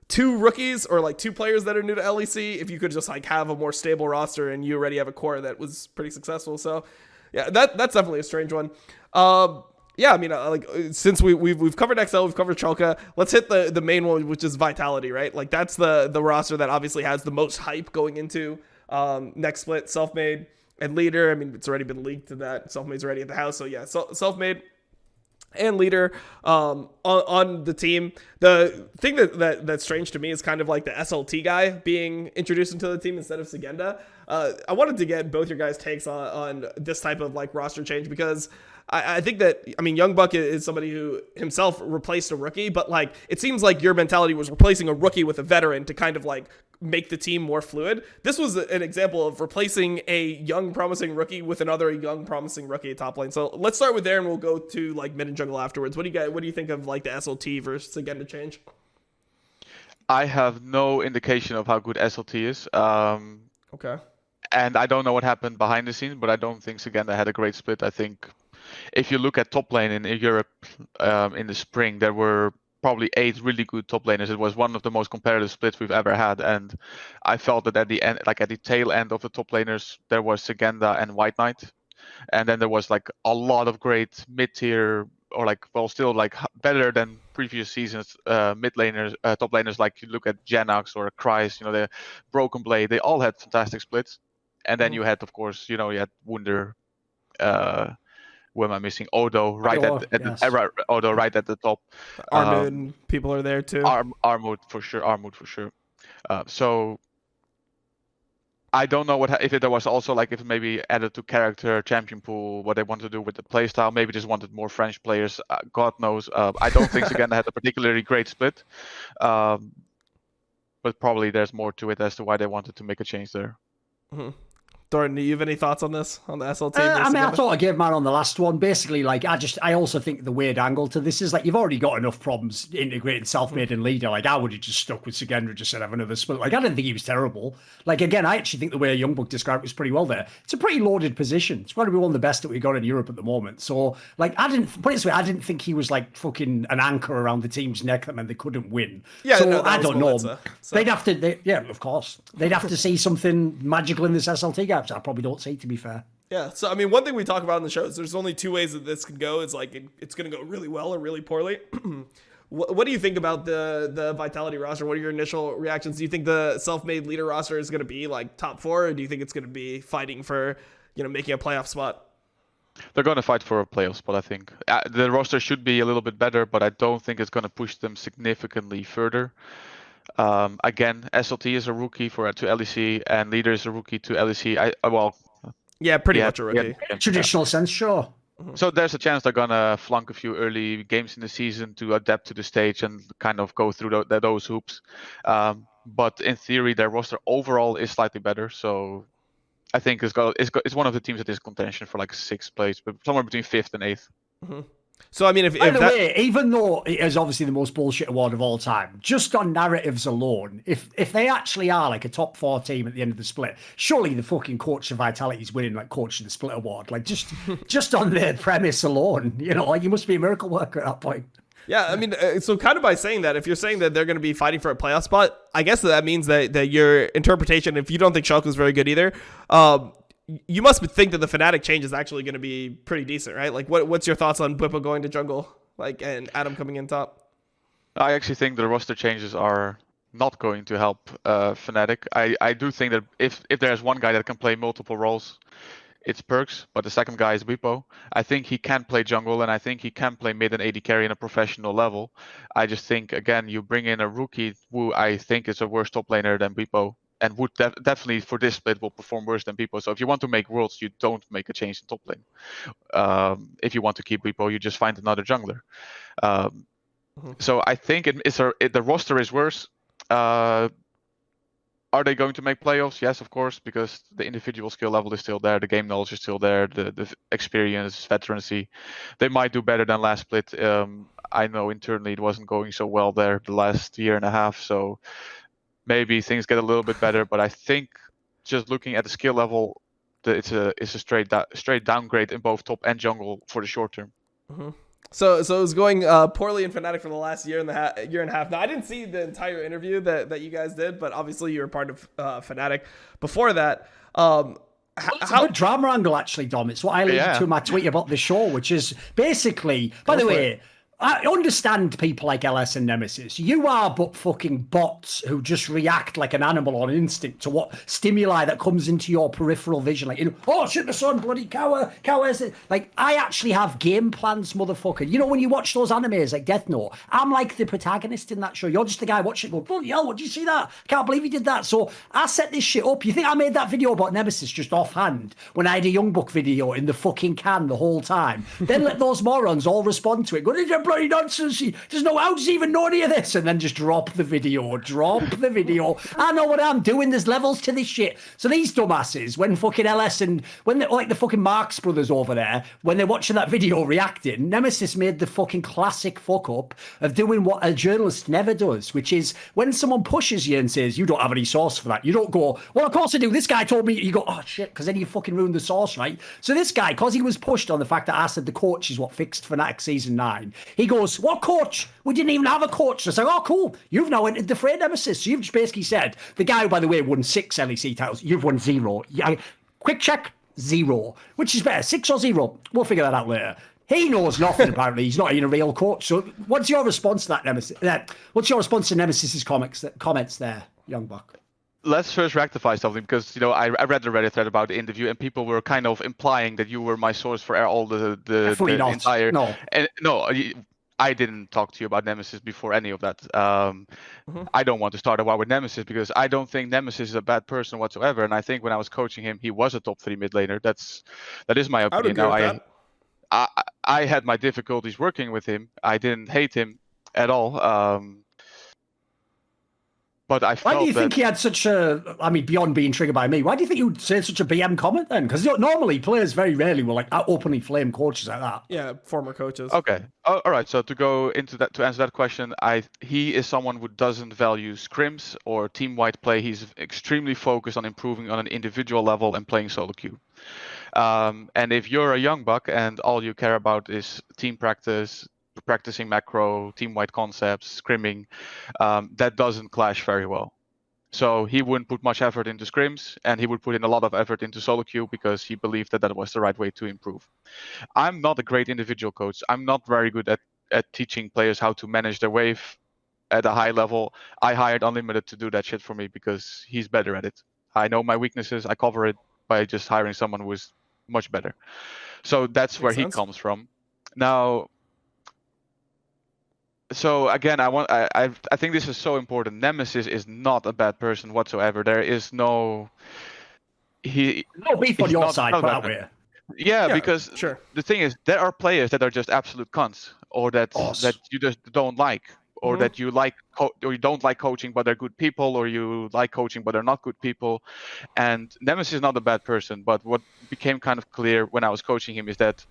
2 rookies or like 2 players that are new to LEC if you could just like have a more stable roster and you already have a core that was pretty successful. So yeah, that's definitely a strange one. Yeah, I mean, like since we've covered XL, we've covered Schalke, let's hit the main one, which is Vitality, right? Like that's the roster that obviously has the most hype going into next split. Selfmade and Leader. I mean, it's already been leaked to that Selfmade's already at the house. So yeah, Selfmade and Leader on the team. The thing that's strange to me is kind of like the SLT guy being introduced into the team instead of Segenda. I wanted to get both your guys' takes on this type of like roster change, because I think that, I mean, Youngbuck is somebody who himself replaced a rookie, but like it seems like your mentality was replacing a rookie with a veteran to kind of like make the team more fluid. This was an example of replacing a young promising rookie with another young promising rookie at top lane. So let's start with there, and we'll go to like mid and jungle afterwards. What do you think of like the SLT versus Segenda change? I have no indication of how good SLT is. Okay. And I don't know what happened behind the scenes, but I don't think Segenda had a great split. I think if you look at top lane in Europe in the spring, there were probably 8 really good top laners. It was one of the most competitive splits we've ever had, and I felt that at the end, like at the tail end of the top laners, there was Segenda and White Knight, and then there was like a lot of great mid-tier, or like, well, still like better than previous seasons mid laners, top laners. Like you look at Janox or Kryze, you know, the Broken Blade, they all had fantastic splits. And then you had, of course, you know, you had Wunder. Who am I missing? Odo, right Odo, right at the top. Armud people are there too. Armud for sure. So I don't know if there was also like if it maybe added to character champion pool what they want to do with the playstyle. Maybe just wanted more French players. God knows. I don't think Segenda had a particularly great split, but probably there's more to it as to why they wanted to make a change there. Mm-hmm. Thornton, do you have any thoughts on this, on the SLT? I mean, I thought I gave mine on the last one. Basically, like, I also think the weird angle to this is, like, you've already got enough problems integrating self-made and leader. Like, I would have just stuck with Segendra, just said have another split. Like, I didn't think he was terrible. Like, again, I actually think the way Youngbuck described it was pretty well there. It's a pretty loaded position. It's probably one of the best that we got in Europe at the moment. So, like, I didn't put it this way. I didn't think he was like fucking an anchor around the team's neck that meant they couldn't win. Yeah, so no, I don't know. So. They'd have to, yeah, of course. They'd have to see something magical in this SLT gap. I probably don't see, to be fair. Yeah, so I mean, one thing we talk about in the show is there's only two ways that this can go. It's like it's going to go really well or really poorly. What do you think about the Vitality roster? What are your initial reactions? Do you think the self-made leader roster is going to be like top 4, or do you think it's going to be fighting for, making a playoff spot? They're going to fight for a playoff spot, I think. The roster should be a little bit better, but I don't think it's going to push them significantly further. Again, SLT is a rookie to LEC, and leader is a rookie to LEC. Yeah, pretty much a rookie. Traditional sense, sure. So there's a chance they're gonna flunk a few early games in the season to adapt to the stage and kind of go through those hoops. But in theory, their roster overall is slightly better. So I think it's one of the teams that is contention for like 6th place, but somewhere between 5th and 8th. Mm-hmm. So I mean, by the way, even though it is obviously the most bullshit award of all time, just on narratives alone, if they actually are like a top 4 team at the end of the split, surely the fucking coach of Vitality is winning like coach of the split award. Like just on the premise alone, like you must be a miracle worker at that point. Yeah, I mean, so kind of by saying that, if you're saying that they're going to be fighting for a playoff spot, I guess that means that your interpretation, if you don't think Schalke is very good either, you must think that the Fnatic change is actually going to be pretty decent, right? Like, what's your thoughts on Bwipo going to jungle, and Adam coming in top? I actually think the roster changes are not going to help Fnatic. I do think that if there's one guy that can play multiple roles, it's Perkz, but the second guy is Bwipo. I think he can play jungle, and I think he can play mid and AD carry in a professional level. I just think, again, you bring in a rookie who I think is a worse top laner than Bwipo, and would definitely for this split will perform worse than Bwipo. So if you want to make worlds, you don't make a change in top lane. If you want to keep Bwipo, you just find another jungler. So I think the roster is worse. Are they going to make playoffs? Yes, of course, because the individual skill level is still there, the game knowledge is still there, the experience, veterancy. They might do better than last split. I know internally it wasn't going so well there the last year and a half, so maybe things get a little bit better. But I think just looking at the skill level, it's a straight downgrade in both top and jungle for the short term. Mm-hmm. So it was going poorly in Fnatic for the last year and a half. Now, I didn't see the entire interview that you guys did, but obviously you were part of Fnatic before that. It's a good drama angle, actually, Dom. It's what I alluded to in my tweet about the show, which is basically, by the way, I understand people like LS and Nemesis. You are but fucking bots who just react like an animal on instinct to what stimuli that comes into your peripheral vision. Like, oh shit, the sun, bloody cow is it? Like, I actually have game plans, motherfucker. When you watch those animes like Death Note, I'm like the protagonist in that show. You're just the guy watching it going, bloody hell, what did you see that? I can't believe he did that. So I set this shit up. You think I made that video about Nemesis just offhand when I had a Youngbuck video in the fucking can the whole time? Then let those morons all respond to it. Go, bloody nonsense. How does he even know any of this? And then just drop the video. I know what I'm doing. There's levels to this shit. So these dumbasses, when fucking LS and when like the fucking Marx brothers over there, when they're watching that video reacting, Nemesis made the fucking classic fuck up of doing what a journalist never does, which is when someone pushes you and says, you don't have any source for that, you don't go, well, of course I do. This guy told me. You go, oh shit, because then you fucking ruined the source, right? So this guy, because he was pushed on the fact that I said the coach is what fixed Fnatic Season 9, he goes, what coach? We didn't even have a coach. So I say, oh, cool. You've now entered the fray, Nemesis. So you've just basically said, the guy who, by the way, won 6 LEC titles, you've won 0. Quick check, 0. Which is better, 6 or 0? We'll figure that out later. He knows nothing, apparently. He's not even a real coach. So what's your response to that, Nemesis? What's your response to Nemesis's comments there, Youngbuck? Let's first rectify something, because I read the Reddit thread about the interview, and people were kind of implying that you were my source for all the entire. No. And no, I didn't talk to you about Nemesis before any of that. I don't want to start a war with Nemesis because I don't think Nemesis is a bad person whatsoever. And I think when I was coaching him, he was a top 3 mid laner. That is my opinion. Now I had my difficulties working with him. I didn't hate him at all. But I felt Why do you think he had such a, I mean, beyond being triggered by me, why do you think you would say such a BM comment then? Because normally players very rarely will like openly flame coaches like that. Yeah, former coaches. Okay. All right. So to go into that, to answer that question, he is someone who doesn't value scrims or team-wide play. He's extremely focused on improving on an individual level and playing solo queue. And if you're a Youngbuck and all you care about is team practice, practicing macro, team-wide concepts, scrimming, that doesn't clash very well. So he wouldn't put much effort into scrims, and he would put in a lot of effort into solo queue because he believed that that was the right way to improve. I'm not a great individual coach. I'm not very good at teaching players how to manage their wave at a high level. I hired Unlimited to do that shit for me because he's better at it. I know my weaknesses. I cover it by just hiring someone who is much better. So that's where he comes from. Now, so again, I think this is so important. Nemesis is not a bad person whatsoever. There is no beef on your side, put that way. Yeah, because sure. The thing is, there are players that are just absolute cunts, or that you just don't like, or that you like, or you don't like coaching, but they're good people, or you like coaching, but they're not good people. And Nemesis is not a bad person, but what became kind of clear when I was coaching him is that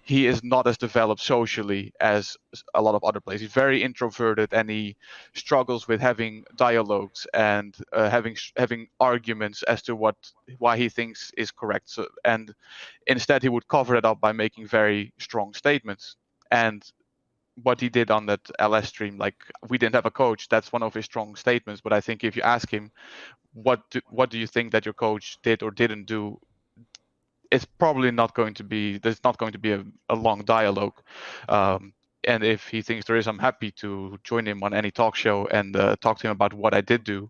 he is not as developed socially as a lot of other players. He's very introverted, and he struggles with having dialogues and having arguments as to why he thinks is correct. So, and instead, he would cover it up by making very strong statements. And what he did on that LS stream, like, we didn't have a coach. That's one of his strong statements. But I think if you ask him, what do you think that your coach did or didn't do, it's probably not going to be, there's not going to be a long dialogue. And if he thinks there is, I'm happy to join him on any talk show and talk to him about what I did do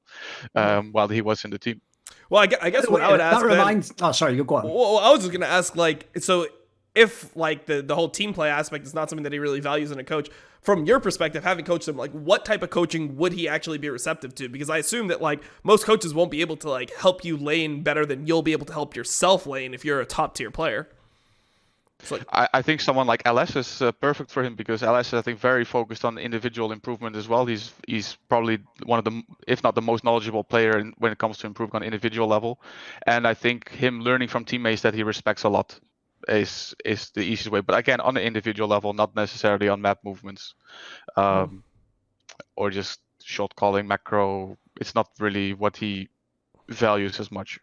while he was in the team. Well, I guess what I would ask, that reminds, oh, sorry, you go on. Well, I was just going to ask, like, so if like the whole team play aspect is not something that he really values in a coach, from your perspective, having coached him, like, what type of coaching would he actually be receptive to? Because I assume that, like, most coaches won't be able to, like, help you lane better than you'll be able to help yourself lane if you're a top tier player. Like, I think someone like LS is perfect for him, because LS is, I think, very focused on individual improvement as well. He's probably one of the, if not the most knowledgeable player when it comes to improving on individual level. And I think him learning from teammates that he respects a lot is the easiest way. But again, on the individual level, not necessarily on map movements, or just shot calling, macro. It's not really what he values as much.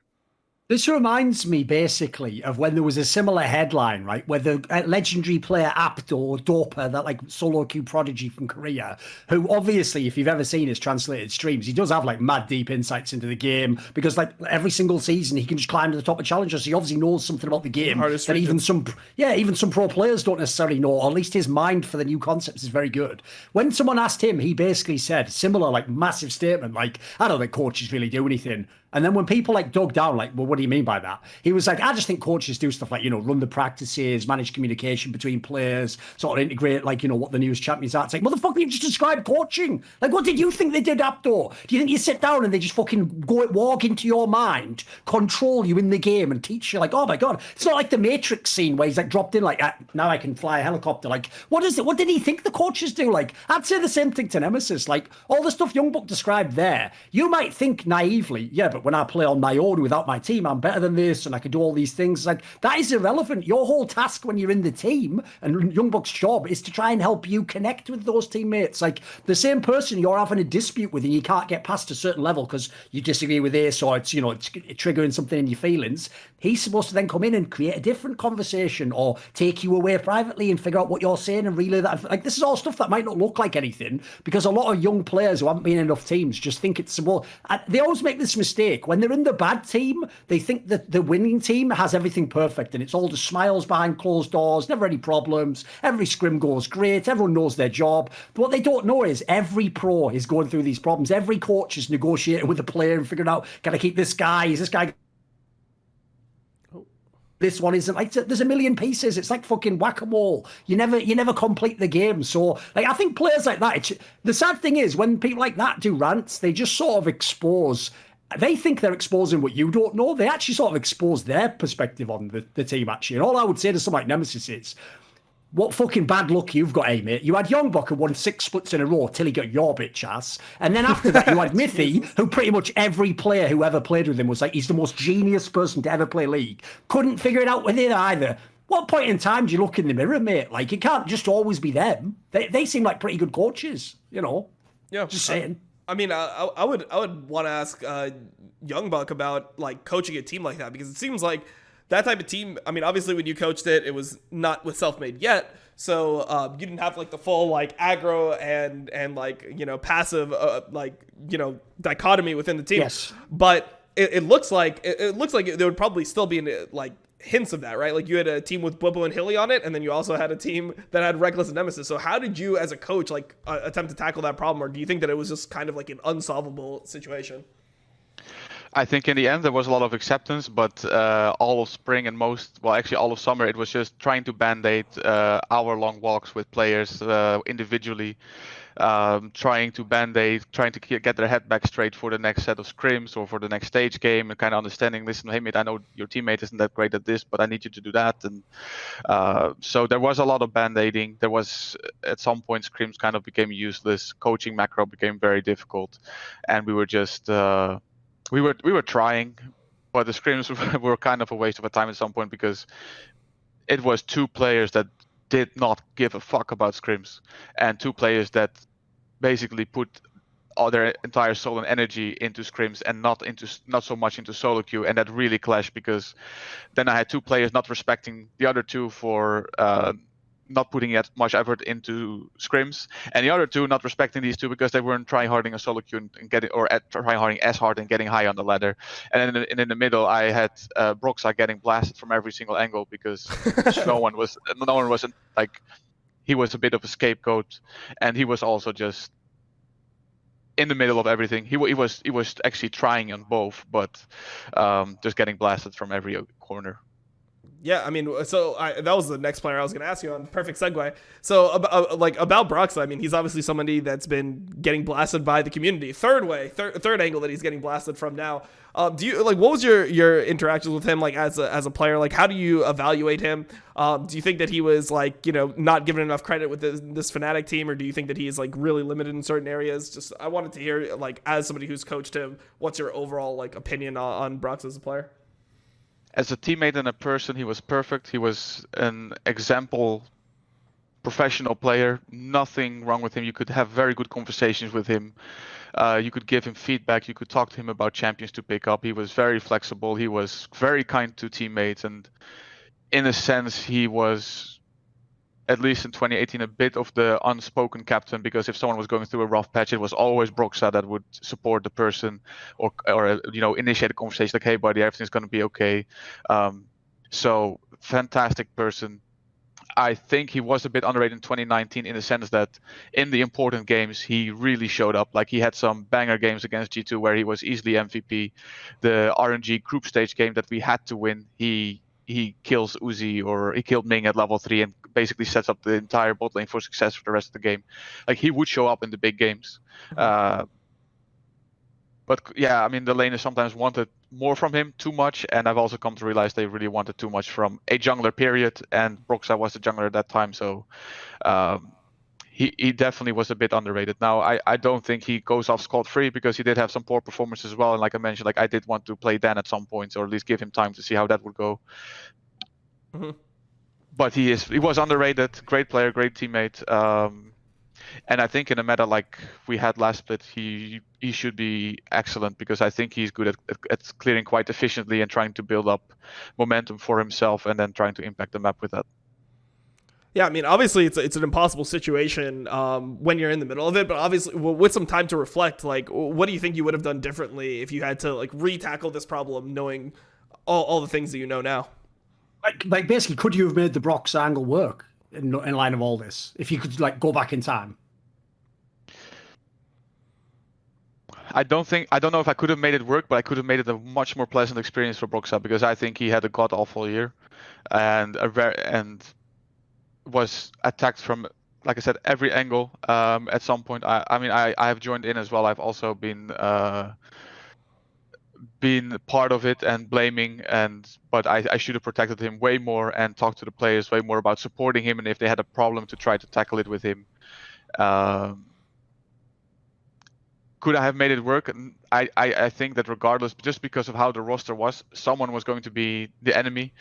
This reminds me basically of when there was a similar headline, right, where the legendary player Apt or Doper, that like solo queue prodigy from Korea, who obviously, if you've ever seen his translated streams, he does have like mad deep insights into the game, because like every single season he can just climb to the top of challengers. So he obviously knows something about the game that even some pro players don't necessarily know, or at least his mind for the new concepts is very good. When someone asked him, he basically said similar, like, massive statement, like, I don't think coaches really do anything. And then when people like dug down, like, well, what do you mean by that? He was like, I just think coaches do stuff like, you know, run the practices, manage communication between players, sort of integrate, like, you know, what the newest champions are. It's like, motherfucker, you just described coaching. Like, what did you think they did, Apto? Do you think you sit down and they just fucking walk into your mind, control you in the game and teach you, like, oh my God. It's not like the Matrix scene where he's like dropped in, like, now I can fly a helicopter. Like, what is it? What did he think the coaches do? Like, I'd say the same thing to Nemesis. Like, all the stuff Youngbuck described there, you might think naively, yeah, but when I play on my own without my team, I'm better than this and I can do all these things. Like, that is irrelevant. Your whole task when you're in the team, and Youngbuck's job, is to try and help you connect with those teammates. Like, the same person you're having a dispute with and you can't get past a certain level because you disagree with this, or it's, you know, it's triggering something in your feelings. He's supposed to then come in and create a different conversation or take you away privately and figure out what you're saying and relay that. Like, this is all stuff that might not look like anything, because a lot of young players who haven't been in enough teams just think it's more. They always make this mistake. When they're in the bad team, they think that the winning team has everything perfect and it's all just smiles behind closed doors, never any problems, every scrim goes great, everyone knows their job. But what they don't know is every pro is going through these problems. Every coach is negotiating with the player and figuring out, can I keep this guy? Is this guy... This one isn't, like, there's a million pieces. It's like fucking whack-a-mole. You never complete the game. So, like, I think players like that, the sad thing is when people like that do rants, they just sort of expose, they think they're exposing what you don't know. They actually sort of expose their perspective on the team, actually. And all I would say to someone like Nemesis is, What fucking bad luck you've got, eh, mate? You had Youngbuck who won 6 splits in a row till he got your bitch ass. And then after that, you had Mithy, who pretty much every player who ever played with him was like, he's the most genius person to ever play League. Couldn't figure it out with it either. What point in time do you look in the mirror, mate? Like, it can't just always be them. They seem like pretty good coaches, you know? Yeah. Just saying. I mean, I would want to ask Youngbuck about like coaching a team like that, because it seems like that type of team. I mean, obviously when you coached it, it was not with Selfmade yet, so you didn't have like the full like aggro and like, you know, passive like, you know, dichotomy within the team. Yes. But it looks like there would probably still be like hints of that, right? Like you had a team with Bwipo and Hilly on it, and then you also had a team that had Reckless and Nemesis. So how did you as a coach like attempt to tackle that problem, or do you think that it was just kind of like an unsolvable situation? I think in the end there was a lot of acceptance, but all of spring and actually all of summer, it was just trying to band-aid hour-long walks with players individually, trying to band-aid, trying to get their head back straight for the next set of scrims or for the next stage game, and kind of understanding, listen, hey mate, I know your teammate isn't that great at this, but I need you to do that. And so there was a lot of band-aiding. There was, at some point, scrims kind of became useless. Coaching macro became very difficult, and we were just we were trying, but the scrims were kind of a waste of a time at some point, because it was 2 players that did not give a fuck about scrims, and 2 players that basically put all their entire soul and energy into scrims and not so much into solo queue, and that really clashed, because then I had 2 players not respecting the other 2 for not putting as much effort into scrims, and the other 2 not respecting these 2 because they weren't trying harding a solo queue and getting, or trying harding as hard and getting high on the ladder. And then in the middle, I had Broxah getting blasted from every single angle, because no one wasn't like, he was a bit of a scapegoat, and he was also just in the middle of everything. He was actually trying on both, but just getting blasted from every corner. Yeah, I mean, so that was the next player I was going to ask you on. Perfect segue. So about Broxah, I mean, he's obviously somebody that's been getting blasted by the community. Third angle that he's getting blasted from now. Do you like, what was your interactions with him like as a player? Like, how do you evaluate him? Do you think that he was like, you know, not given enough credit with this Fnatic team, or do you think that he is like really limited in certain areas? Just, I wanted to hear, like, as somebody who's coached him, what's your overall like opinion on Broxah as a player? As a teammate and a person, he was perfect. He was an example professional player. Nothing wrong with him. You could have very good conversations with him. You could give him feedback. You could talk to him about champions to pick up. He was very flexible. He was very kind to teammates. And in a sense, he was, at least in 2018, a bit of the unspoken captain, because if someone was going through a rough patch, it was always Broxah that would support the person, or you know, initiate a conversation like, hey buddy, everything's going to be okay. So fantastic person. I think he was a bit underrated in 2019, in the sense that in the important games he really showed up. Like, he had some banger games against G2 where he was easily MVP. The RNG group stage game that we had to win, he kills Uzi, or he killed Ming at level 3 and basically sets up the entire bot lane for success for the rest of the game. Like, he would show up in the big games. But yeah, I mean, the laners sometimes wanted more from him, too much, and I've also come to realize they really wanted too much from a jungler, period, and Broxah was the jungler at that time, so he definitely was a bit underrated. Now, I don't think he goes off scot-free, because he did have some poor performances as well, and like I mentioned, like, I did want to play Dan at some point, or at least give him time to see how that would go. Mm-hmm. But he was underrated, great player, great teammate, and I think in a meta like we had last split, he should be excellent, because I think he's good at clearing quite efficiently and trying to build up momentum for himself, and then trying to impact the map with that. Yeah, I mean, obviously it's an impossible situation when you're in the middle of it, but obviously with some time to reflect, like, what do you think you would have done differently if you had to like re-tackle this problem, knowing all the things that you know now? Like basically, could you have made the Broxah angle work in line of all this if you could like go back in time? I don't know if I could have made it work, but I could have made it a much more pleasant experience for Broxah, because I think he had a god awful year, and was attacked from, like I said, every angle. At some point, I mean, I have joined in as well. I've also been been part of it and blaming, but I should have protected him way more and talked to the players way more about supporting him, and if they had a problem to try to tackle it with him. Could I have made it work? I think that regardless, just because of how the roster was, someone was going to be the enemy,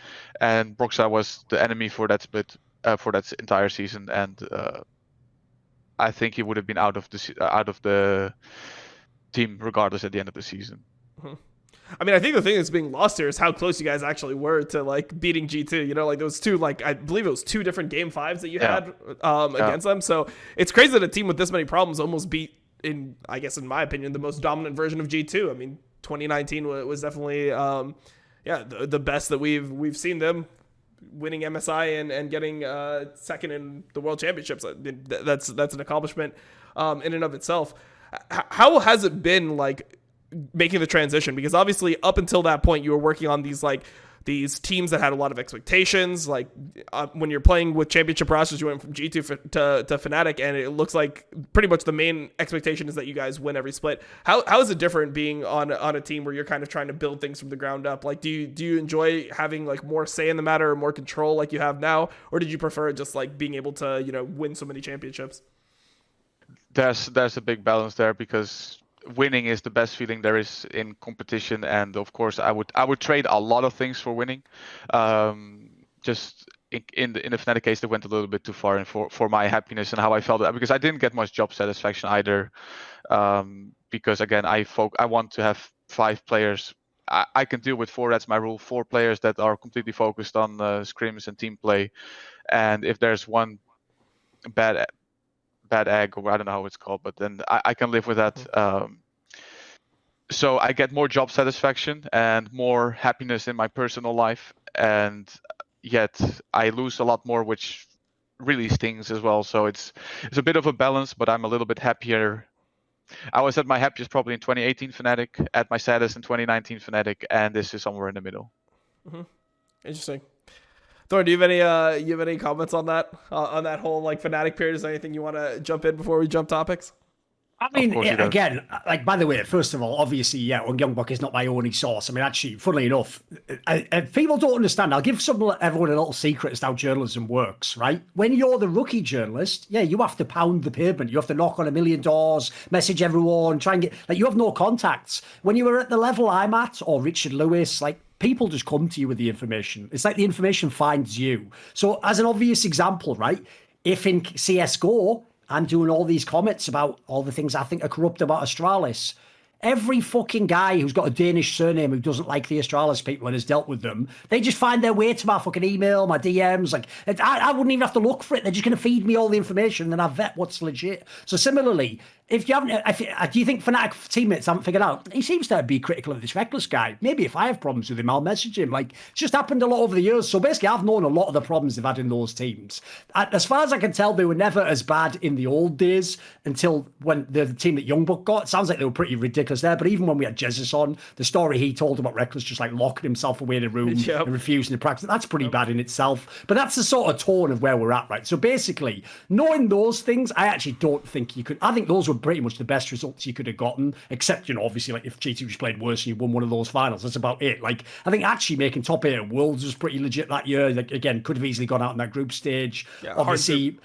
and Broxah was the enemy for that split, for that entire season, and I think he would have been out of the team regardless at the end of the season. I mean, I think the thing that's being lost here is how close you guys actually were to like beating G2. You know, like those two, like I believe it was 2 different game 5s that you had against them. So it's crazy that a team with this many problems almost beat, in my opinion, the most dominant version of G2. I mean, 2019 was definitely the best that we've seen them, winning MSI and getting second in the World Championships. That's an accomplishment in and of itself. How has it been like making the transition? Because obviously up until that point you were working on these teams that had a lot of expectations. Like when you're playing with championship rosters, you went from G2 to Fnatic, and it looks like pretty much the main expectation is that you guys win every split. How is it different being on a team where you're kind of trying to build things from the ground up? Like do you enjoy having like more say in the matter or more control like you have now, or did you prefer just like being able to win so many championships? There's a big balance there, because winning is the best feeling there is in competition, and of course I would trade a lot of things for winning. Just in the Fnatic case, they went a little bit too far, and for my happiness and how I felt, because I didn't get much job satisfaction either. Because again, I want to have 5 players. I can deal with 4. That's my rule. 4 players that are completely focused on scrims and team play, and if there's one bad egg, or I don't know how it's called, but then I can live with that. So I get more job satisfaction and more happiness in my personal life, and yet I lose a lot more, which really stings as well. So it's a bit of a balance, but I'm a little bit happier. I was at my happiest probably in 2018 Fnatic, at my saddest in 2019 Fnatic, and this is somewhere in the middle. Interesting. Thor, do you have any comments on that whole like Fnatic period? Is there anything you want to jump in before we jump topics? I mean, again, like, by the way, first of all, obviously, Youngbuck is not my only source. I mean, actually, funnily enough, people don't understand. I'll give everyone a little secret as to how journalism works, right? When you're the rookie journalist, you have to pound the pavement. You have to knock on a million doors, message everyone, try and get, like, you have no contacts. When you were at the level I'm at, or Richard Lewis, like, people just come to you with the information. It's like the information finds you. So as an obvious example, right? If in CSGO, I'm doing all these comments about all the things I think are corrupt about Astralis, every fucking guy who's got a Danish surname who doesn't like the Astralis people and has dealt with them, they just find their way to my fucking email, my DMs. Like, I wouldn't even have to look for it. They're just going to feed me all the information, and then I vet what's legit. So similarly, if you haven't, do you think Fnatic teammates haven't figured out? He seems to be critical of this Reckless guy. Maybe if I have problems with him, I'll message him. Like, it's just happened a lot over the years. So basically, I've known a lot of the problems they've had in those teams. As far as I can tell, they were never as bad in the old days until when the team that Youngbuck got. It sounds like they were pretty ridiculous there. But even when we had Jesus on, the story he told about Reckless just like locking himself away in a room and refusing to practice, that's pretty bad in itself. But that's the sort of tone of where we're at, right? So basically, knowing those things, I actually don't think you could. I think those were pretty much the best results you could have gotten, except, obviously, like if G2 just played worse and you won one of those finals. That's about it. Like, I think actually making top 8 at Worlds was pretty legit that year. Like, again, could have easily gone out in that group stage. Obviously,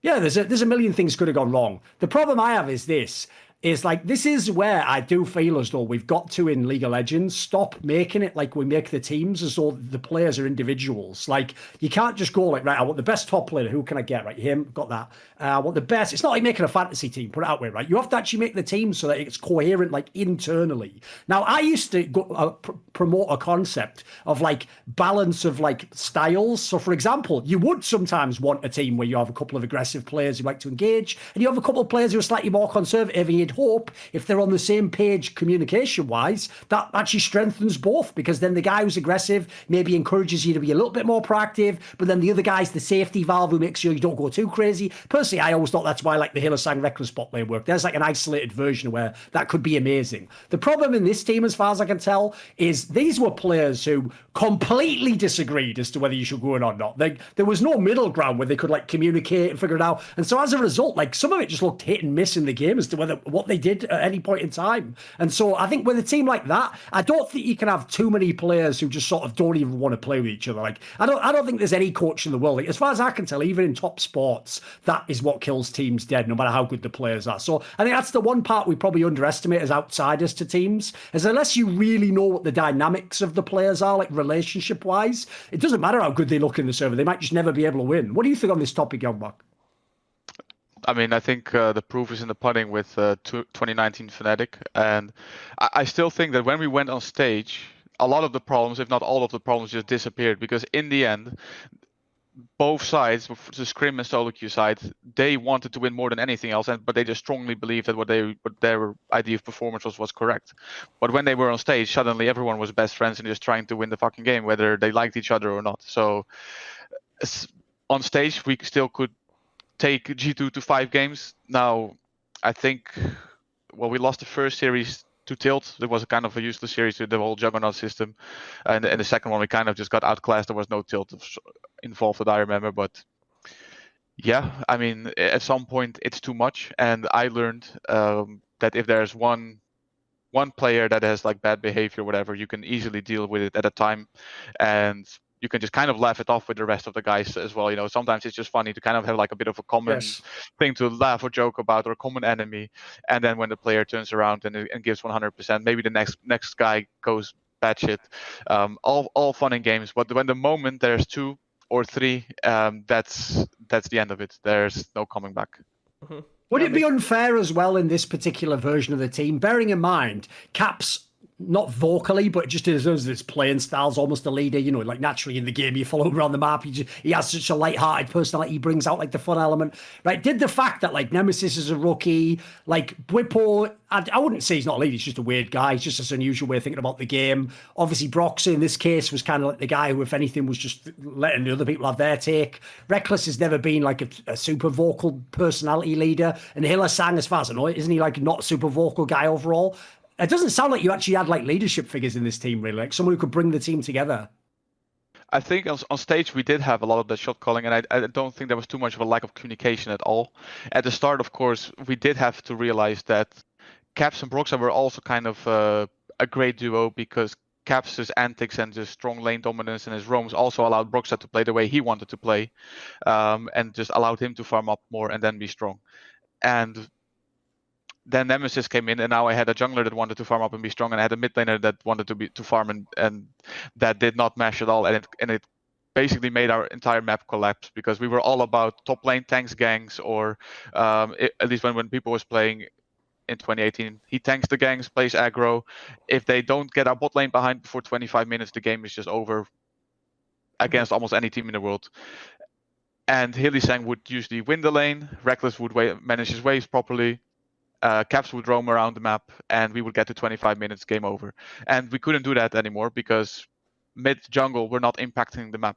there's a million things could have gone wrong. The problem I have is this. This is where I do feel as though we've got to, in League of Legends, stop making it like we make the teams as though the players are individuals. Like, you can't just go like, right, I want the best top player. Who can I get? Right, him, got that. I want the best. It's not like making a fantasy team, put it that way, right? You have to actually make the team so that it's coherent, like, internally. Now, I used to promote a concept of, like, balance of, like, styles. So, for example, you would sometimes want a team where you have a couple of aggressive players who like to engage, and you have a couple of players who are slightly more conservative, and you'd hope if they're on the same page communication wise, that actually strengthens both, because then the guy who's aggressive maybe encourages you to be a little bit more proactive, but then the other guy's the safety valve who makes sure you don't go too crazy. Personally, I always thought that's why like the Hillsang Reckless bot lane worked. There's like an isolated version where that could be amazing. The problem in this team, as far as I can tell, is these were players who completely disagreed as to whether you should go in or not. There was no middle ground where they could like communicate and figure it out. And so as a result, like some of it just looked hit and miss in the game as to what what they did at any point in time. And so I think with a team like that, I don't think you can have too many players who just sort of don't even want to play with each other. Like, I don't think there's any coach in the world. Like, as far as I can tell, even in top sports, that is what kills teams dead, no matter how good the players are. So I think that's the one part we probably underestimate as outsiders to teams, is unless you really know what the dynamics of the players are, like relationship-wise, it doesn't matter how good they look in the server. They might just never be able to win. What do you think on this topic, Youngbuck? I mean, I think the proof is in the pudding with 2019 Fnatic. And I still think that when we went on stage, a lot of the problems, if not all of the problems, just disappeared. Because in the end, both sides, the Scrim and solo queue side, they wanted to win more than anything else, but they just strongly believed that what their idea of performance was correct. But when they were on stage, suddenly everyone was best friends and just trying to win the fucking game, whether they liked each other or not. So on stage, we still could take G2 to 5 games. Now, I think, well, we lost the first series to Tilt. It was a kind of a useless series with the whole Juggernaut system. And the second one, we kind of just got outclassed. There was no Tilt involved that I remember. But yeah, I mean, at some point, it's too much. And I learned that if there's one player that has like bad behavior or whatever, you can easily deal with it at a time. And you can just kind of laugh it off with the rest of the guys as well. You know, sometimes it's just funny to kind of have like a bit of a common thing to laugh or joke about, or a common enemy. And then when the player turns around and gives 100%, maybe the next guy goes batshit. All fun and games. But when the moment there's 2 or 3, that's the end of it. There's no coming back. Mm-hmm. Would it be unfair as well in this particular version of the team, bearing in mind Cap's not vocally, but just as his playing style's almost a leader, you know, like naturally in the game, you follow him around the map. He has such a light-hearted personality. He brings out like the fun element, right? Did the fact that like Nemesis is a rookie, like Bwipo, I wouldn't say he's not a leader. He's just a weird guy. He's just this unusual way of thinking about the game. Obviously, Broxah in this case was kind of like the guy who, if anything, was just letting the other people have their take. Reckless has never been like a super vocal personality leader. And Hiller Sang, as far as I know, isn't he like not a super vocal guy overall? It doesn't sound like you actually had like leadership figures in this team, really, like someone who could bring the team together. I think on stage we did have a lot of the shot calling, and I don't think there was too much of a lack of communication at all. At the start, of course, we did have to realize that Caps and Broxah were also kind of a great duo, because Caps' antics and his strong lane dominance and his roams also allowed Broxah to play the way he wanted to play, and just allowed him to farm up more and then be strong. And then Nemesis came in, and now I had a jungler that wanted to farm up and be strong, and I had a mid laner that wanted to farm and that did not mesh at all, and it basically made our entire map collapse, because we were all about top lane tanks ganks, or at least when people was playing in 2018, he tanks the ganks, plays aggro. If they don't get our bot lane behind before 25 minutes, the game is just over against almost any team in the world. And Hillisang would usually win the lane, Reckless would manage his waves properly, Caps would roam around the map, and we would get to 25 minutes, game over. And we couldn't do that anymore, because mid jungle were not impacting the map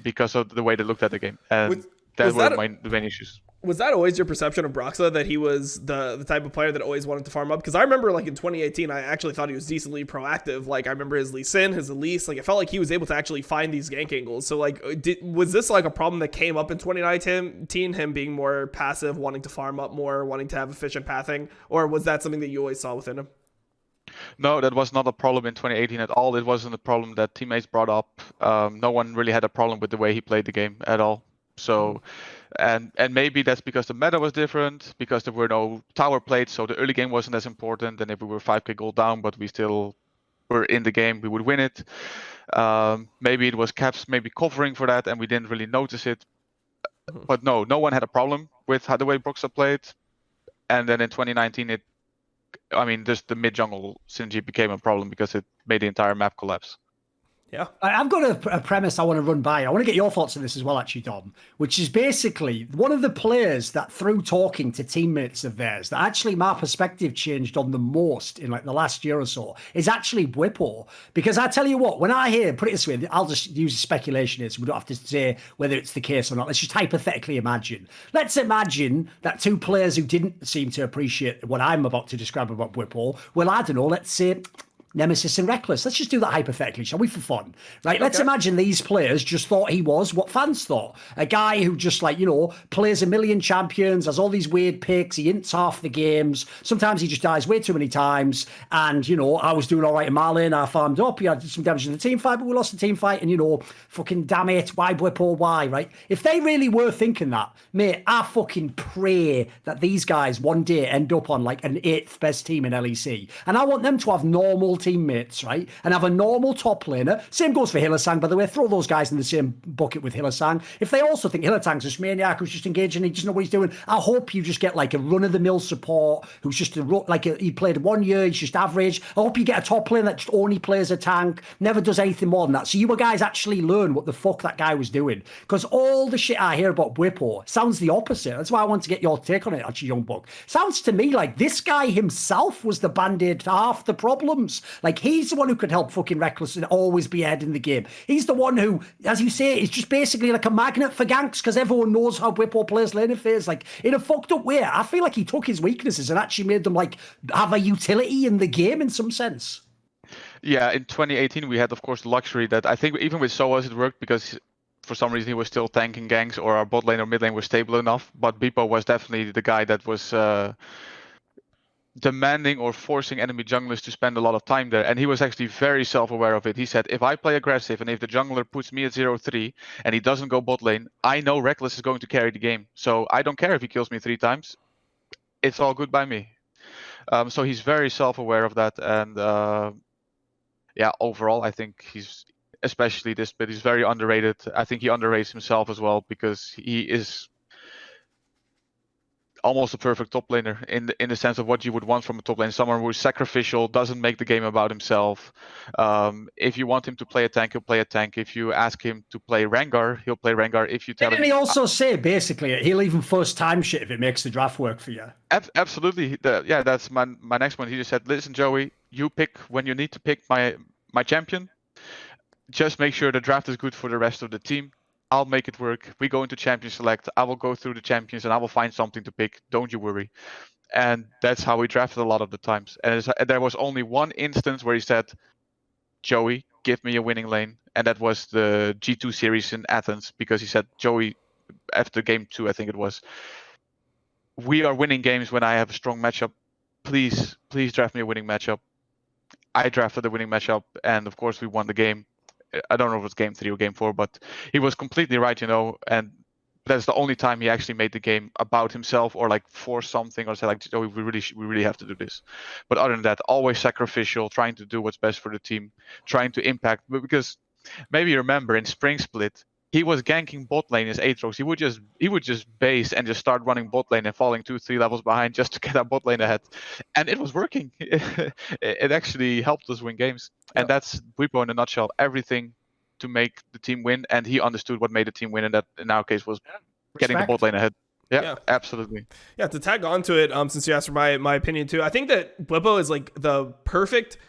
because of the way they looked at the game. And that were the main issues. Was that always your perception of Broxah, that he was the type of player that always wanted to farm up? Because I remember, like, in 2018, I actually thought he was decently proactive. Like, I remember his Lee Sin, his Elise. Like, it felt like he was able to actually find these gank angles. So, like, was this, like, a problem that came up in 2019, him being more passive, wanting to farm up more, wanting to have efficient pathing? Or was that something that you always saw within him? No, that was not a problem in 2018 at all. It wasn't a problem that teammates brought up. No one really had a problem with the way he played the game at all. So, and maybe that's because the meta was different, because there were no tower plates, so the early game wasn't as important. And if we were 5k gold down, but we still were in the game, we would win it. Maybe it was Caps maybe covering for that, and we didn't really notice it. But no one had a problem with how the way Broxah played. And then in 2019, just the mid jungle synergy became a problem, because it made the entire map collapse. Yeah, I've got a premise I want to run by. I want to get your thoughts on this as well, actually, Dom, which is basically one of the players that, through talking to teammates of theirs, that actually my perspective changed on the most in like the last year or so, is actually Bwipo. Because I tell you what, when I hear, put it this way, I'll just use speculation here, so we don't have to say whether it's the case or not. Let's just hypothetically imagine. Let's imagine that 2 players who didn't seem to appreciate what I'm about to describe about Bwipo, well, I don't know, let's say Nemesis and Reckless. Let's just do that hypothetically, shall we, for fun? Right? Let's imagine these players just thought he was what fans thought. A guy who just, like, you know, plays a million champions, has all these weird picks, he ints half the games. Sometimes he just dies way too many times. And, you know, I was doing all right in my lane, I farmed up, he had some damage in the team fight, but we lost the team fight, and, you know, fucking damn it, why Bwipo, why, right? If they really were thinking that, mate, I fucking pray that these guys one day end up on, like, an 8th best team in LEC. And I want them to have normal teammates, right? And have a normal top laner. Same goes for Hylissang, by the way. Throw those guys in the same bucket with Hylissang. If they also think Hylissang's this maniac who's just engaging, he doesn't know what he's doing, I hope you just get like a run-of-the-mill support who's just he played 1 year, he's just average. I hope you get a top laner that just only plays a tank, never does anything more than that. So you guys actually learn what the fuck that guy was doing. Because all the shit I hear about Bwipo sounds the opposite. That's why I want to get your take on it, actually, Youngbuck. Sounds to me like this guy himself was the band-aid to half the problems. Like, he's the one who could help fucking Reckless and always be ahead in the game. He's the one who, as you say, is just basically like a magnet for ganks because everyone knows how Bwipo plays laning phase. Like, in a fucked up way, I feel like he took his weaknesses and actually made them, like, have a utility in the game in some sense. Yeah, in 2018, we had, of course, the luxury that I think even with Soas it worked because for some reason he was still tanking ganks or our bot lane or mid lane was stable enough. But Bwipo was definitely the guy that was demanding or forcing enemy junglers to spend a lot of time there, and he was actually very self-aware of it. He said, if I play aggressive and if the jungler puts me at 0-3 and he doesn't go bot lane, I know Reckless is going to carry the game, so I don't care if he kills me 3 times, it's all good by me. So he's very self-aware of that, and yeah, overall I think he's, especially this bit, he's very underrated. I think he underrates himself as well because he is almost a perfect top laner in the sense of what you would want from a top lane. Someone who's sacrificial, doesn't make the game about himself. If you want him to play a tank, he'll play a tank. If you ask him to play Rengar, he'll play Rengar. If you tell him... Didn't he also say, basically, he'll even first time shit if it makes the draft work for you? Absolutely. Yeah, that's my next one. He just said, listen, Joey, you pick when you need to pick my champion. Just make sure the draft is good for the rest of the team. I'll make it work. We go into champion select. I will go through the champions and I will find something to pick. Don't you worry. And that's how we drafted a lot of the times. And there was only one instance where he said, Joey, give me a winning lane. And that was the G2 series in Athens, because he said, Joey, after game 2, I think it was, we are winning games when I have a strong matchup. Please draft me a winning matchup. I drafted the winning matchup, and of course we won the game. I don't know if it was game 3 or game 4, but he was completely right, you know, and that's the only time he actually made the game about himself or like force something or say like, oh, we really have to do this. But other than that, always sacrificial, trying to do what's best for the team, trying to impact. But because maybe you remember in Spring Split, he was ganking bot lane as Aatrox. He would just base and just start running bot lane and falling 2-3 levels behind just to get our bot lane ahead, and it was working. It actually helped us win games, and that's Bwipo in a nutshell. Everything to make the team win, and he understood what made the team win, and that in our case was getting the bot lane ahead. Yeah, absolutely. Yeah, to tag on to it, since you asked for my opinion too, I think that Bwipo is like the perfect.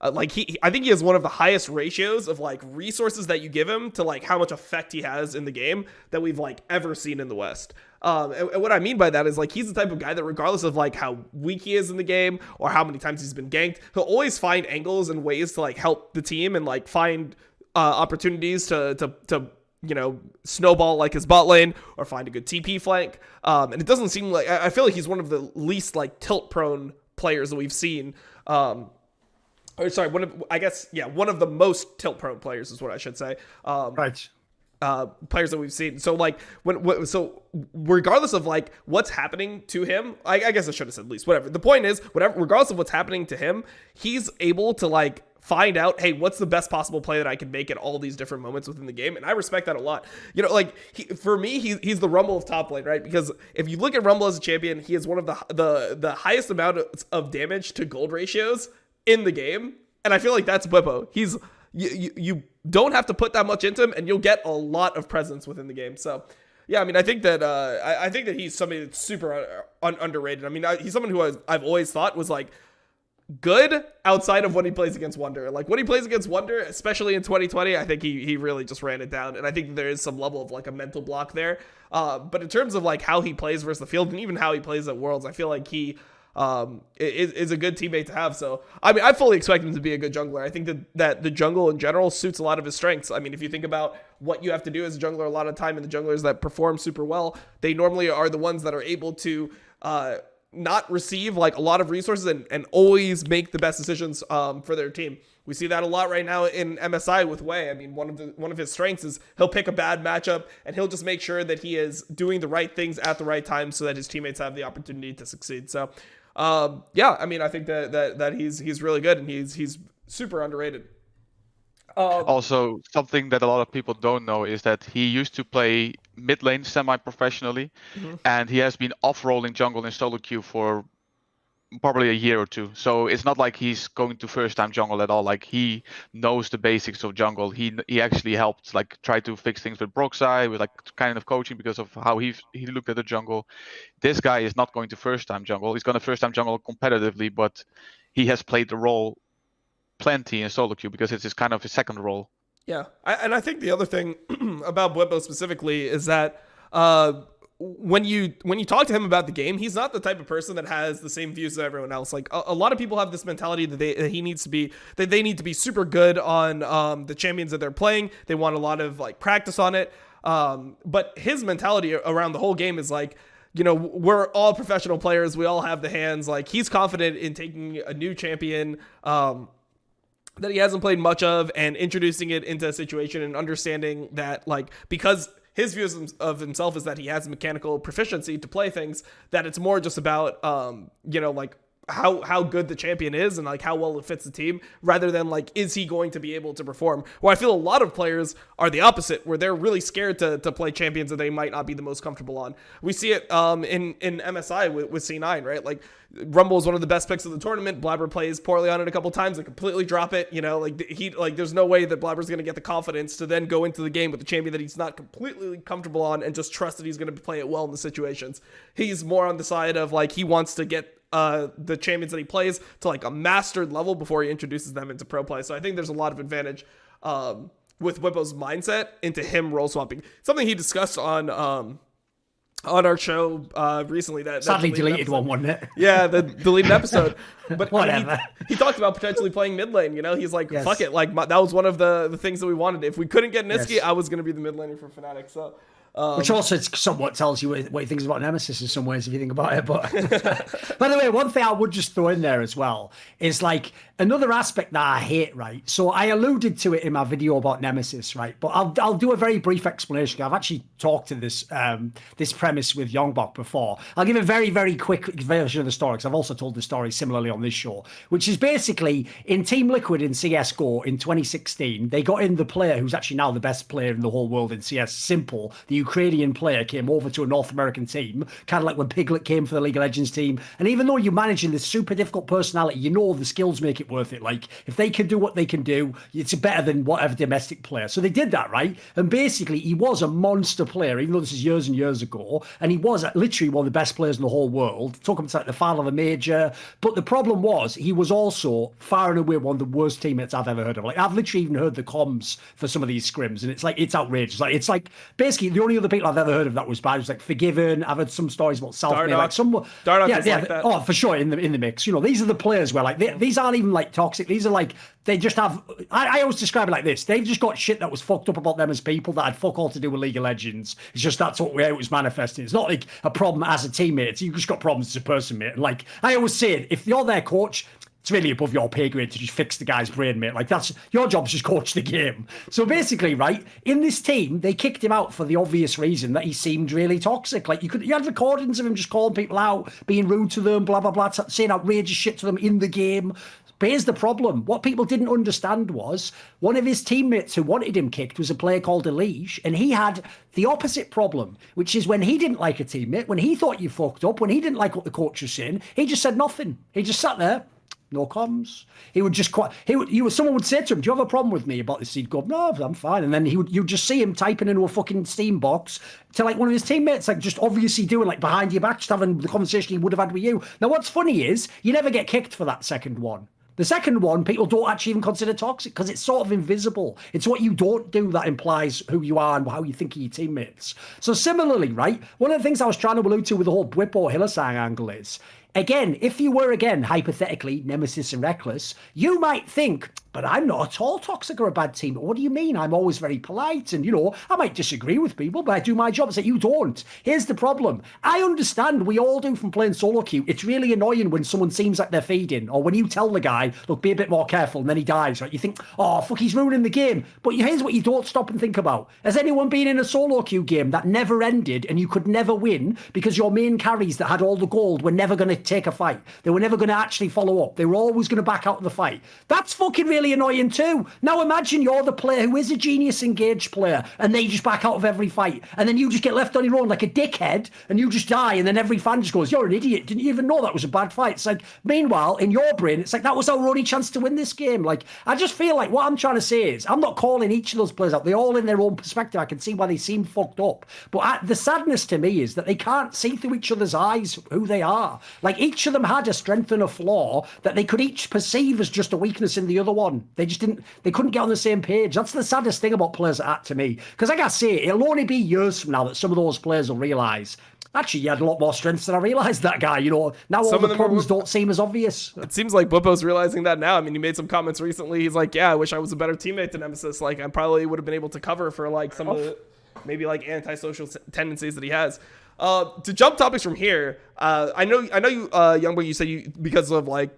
I think he has one of the highest ratios of like resources that you give him to like how much effect he has in the game that we've like ever seen in the West. And what I mean by that is like he's the type of guy that regardless of like how weak he is in the game or how many times he's been ganked, he'll always find angles and ways to like help the team and like find opportunities to you know, snowball like his bot lane or find a good TP flank. And it doesn't seem like, I feel like he's one of the least like tilt prone players that we've seen. One of the most tilt-prone players is what I should say. Right. Players that we've seen. So, like, so regardless of, like, what's happening to him, I guess I should have said least, whatever. The point is, regardless of what's happening to him, he's able to, like, find out, hey, what's the best possible play that I can make at all these different moments within the game, and I respect that a lot. You know, like, for me, he's the Rumble of top lane, right? Because if you look at Rumble as a champion, he is one of the highest amount of damage to gold ratios in the game, and I feel like that's Bwipo. He's you don't have to put that much into him, and you'll get a lot of presence within the game. So, yeah, I mean, I think that he's somebody that's super underrated. I mean, he's someone who I've always thought was like good outside of when he plays against Wunder. Like when he plays against Wunder, especially in 2020, I think he really just ran it down, and I think there is some level of like a mental block there. But in terms of like how he plays versus the field, and even how he plays at Worlds, I feel like he is a good teammate to have. So, I mean, I fully expect him to be a good jungler. I think that the jungle in general suits a lot of his strengths. I mean, if you think about what you have to do as a jungler, a lot of time, and the junglers that perform super well, they normally are the ones that are able to not receive like a lot of resources and always make the best decisions for their team. We see that a lot right now in MSI with Wei. I mean, one of his strengths is he'll pick a bad matchup and he'll just make sure that he is doing the right things at the right time so that his teammates have the opportunity to succeed. So, yeah, I mean, I think that he's really good and he's super underrated. Also, something that a lot of people don't know is that he used to play mid lane semi-professionally, and he has been off-rolling jungle in solo queue for probably a year or two. So it's not like he's going to first-time jungle at all. Like, he knows the basics of jungle. He actually helped like try to fix things with Broxah, with like kind of coaching because of how he looked at the jungle. This guy is not going to first-time jungle. He's going to first-time jungle competitively, but he has played the role plenty in solo queue because it's kind of his second role. Yeah, and I think the other thing about Bwipo specifically is that when you talk to him about the game, he's not the type of person that has the same views as everyone else. Like a lot of people have this mentality that they need to be super good on the champions that they're playing. They want a lot of like practice on it. But his mentality around the whole game is like, you know, we're all professional players. We all have the hands. Like, he's confident in taking a new champion that he hasn't played much of and introducing it into a situation and understanding that, like, because his views of himself is that he has mechanical proficiency to play things, that it's more just about, you know, like how good the champion is and like how well it fits the team, rather than like, is he going to be able to perform? Well, I feel a lot of players are the opposite, where they're really scared to play champions that they might not be the most comfortable on. We see it in MSI with C9, right? Like, Rumble is one of the best picks of the tournament. Blabber plays poorly on it a couple times and completely drop it. You know, like there's no way that Blabber's going to get the confidence to then go into the game with a champion that he's not completely comfortable on and just trust that he's going to play it well in the situations. He's more on the side of like, he wants to get the champions that he plays to like a mastered level before he introduces them into pro play. So I think there's a lot of advantage with Bwipo's mindset into him role swapping. Something he discussed on our show recently that sadly deleted one, wasn't it? Yeah, the deleted episode. But whatever. He talked about potentially playing mid lane. You know, he's like, yes. fuck it. Like, that was one of the things that we wanted. If we couldn't get Niski, Yes. I was going to be the mid laner for Fnatic. So. Which also somewhat tells you what he thinks about Nemesis in some ways, if you think about it. But by the way, one thing I would just throw in there as well is like another aspect that I hate, right? So I alluded to it in my video about Nemesis, right? But I'll do a very brief explanation. I've actually talked to this this premise with Youngbuck before. I'll give a very, very quick version of the story, because I've also told the story similarly on this show, which is basically in Team Liquid in CSGO in 2016, they got in the player who's actually now the best player in the whole world in CS, Simple, the Ukrainian player, came over to a North American team, kind of like when Piglet came for the League of Legends team. And even though you're managing this super difficult personality, you know the skills make it worth it. Like, if they can do what they can do, it's better than whatever domestic player. So they did that, right? And basically, he was a monster player, even though this is years and years ago. And he was literally one of the best players in the whole world. Took him to like the final of the major. But the problem was, he was also far and away one of the worst teammates I've ever heard of. Like, I've literally even heard the comms for some of these scrims, and it's outrageous. Like, it's like basically the only other people I've ever heard of that was bad was like Forgiven. I've heard some stories about Self-Made. Like Dardoch is like that. Oh, for sure, in the mix. You know, these are the players where like these aren't even like toxic. These are like, they just have. I always describe it like this: they've just got shit that was fucked up about them as people that had fuck all to do with League of Legends. It's just that's what it was manifesting. It's not like a problem as a teammate. You just got problems as a person, mate. And like I always say, if you're their coach, it's really above your pay grade to just fix the guy's brain, mate. Like, that's your job, is just coach the game. So basically, right, in this team, they kicked him out for the obvious reason that he seemed really toxic. Like, you had recordings of him just calling people out, being rude to them, blah, blah, blah, saying outrageous shit to them in the game. But here's the problem. What people didn't understand was one of his teammates who wanted him kicked was a player called Elish, and he had the opposite problem, which is when he didn't like a teammate, when he thought you fucked up, when he didn't like what the coach was saying, he just said nothing. He just sat there. No comms. He would just quite. Someone would say to him, "Do you have a problem with me about this?" He'd go, "No, I'm fine." And then you'd just see him typing into a fucking Steam box to like one of his teammates, like just obviously doing like behind your back, just having the conversation he would have had with you. Now, what's funny is you never get kicked for that second one. The second one, people don't actually even consider toxic because it's sort of invisible. It's what you don't do that implies who you are and how you think of your teammates. So similarly, right, one of the things I was trying to allude to with the whole Bwipo Hylissang angle is, Again, if you were, again, hypothetically, Nemesis and Reckless, you might think, but I'm not at all toxic or a bad team. What do you mean? I'm always very polite and, I might disagree with people, but I do my job. It's like, you don't. Here's the problem. I understand, we all do from playing solo queue. It's really annoying when someone seems like they're feeding, or when you tell the guy, look, be a bit more careful, and then he dies, right? You think, oh, fuck, he's ruining the game. But here's what you don't stop and think about. Has anyone been in a solo queue game that never ended and you could never win because your main carries that had all the gold were never going to take a fight? They were never going to actually follow up. They were always going to back out of the fight. That's fucking really annoying too. Now imagine you're the player who is a genius engaged player and they just back out of every fight, and then you just get left on your own like a dickhead and you just die, and then every fan just goes, you're an idiot, didn't you even know that was a bad fight? It's like, meanwhile, in your brain, it's like, that was our only chance to win this game. Like, I just feel like what I'm trying to say is, I'm not calling each of those players out. They're all in their own perspective. I can see why they seem fucked up. But the sadness to me is that they can't see through each other's eyes who they are. Like, each of them had a strength and a flaw that they could each perceive as just a weakness in the other one. They just didn't, they couldn't get on the same page. That's the saddest thing about players like that to me. Because like I say, it'll only be years from now that some of those players will realise, actually, you had a lot more strengths than I realised, that guy. Now all the problems don't seem as obvious. It seems like Bwipo's realising that now. I mean, he made some comments recently. He's like, yeah, I wish I was a better teammate than Nemesis. Like, I probably would have been able to cover for, like, some of the maybe, like, antisocial tendencies that he has. To jump topics from here, I know you, Youngbuck, you said because of, like,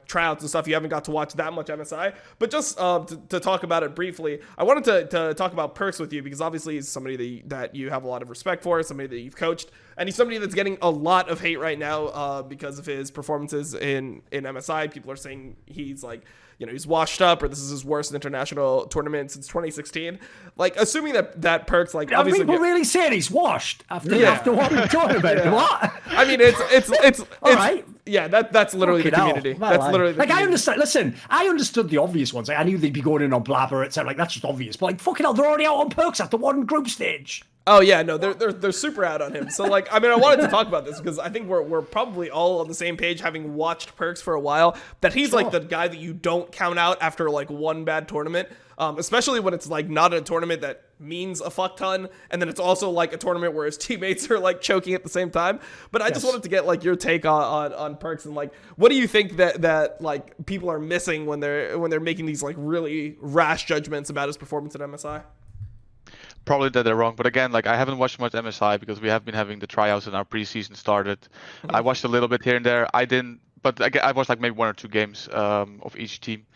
tryouts and stuff, you haven't got to watch that much MSI, but just to talk about it briefly, I wanted to talk about Perkz with you, because obviously he's somebody that you have a lot of respect for, somebody that you've coached, and he's somebody that's getting a lot of hate right now because of his performances in MSI. People are saying he's like, he's washed up, or this is his worst international tournament since 2016. Like, assuming that Perkz, like, obviously, people really saying he's washed after what we're talking about. Yeah. What? I mean, it's all right. Yeah, that's literally the community. That's literally the community. I understand. Listen, I understood the obvious ones. Like, I knew they'd be going in on Blabber, etc. Like, that's just obvious. But like, fucking hell, they're already out on Perkz after one group stage. Oh yeah, no, they're super out on him. So like, I mean, I wanted to talk about this because I think we're probably all on the same page, having watched Perkz for a while, that he's like the guy that you don't count out after like one bad tournament, especially when it's like not a tournament that means a fuck ton, and then it's also like a tournament where his teammates are like choking at the same time. But I just wanted to get like your take on Perkz, and like, what do you think that like people are missing when they're making these like really rash judgments about his performance at MSI? Probably that they're wrong, but again, like, I haven't watched much MSI because we have been having the tryouts and our preseason started. I watched a little bit here and there. But I watched like maybe 1 or 2 games of each team.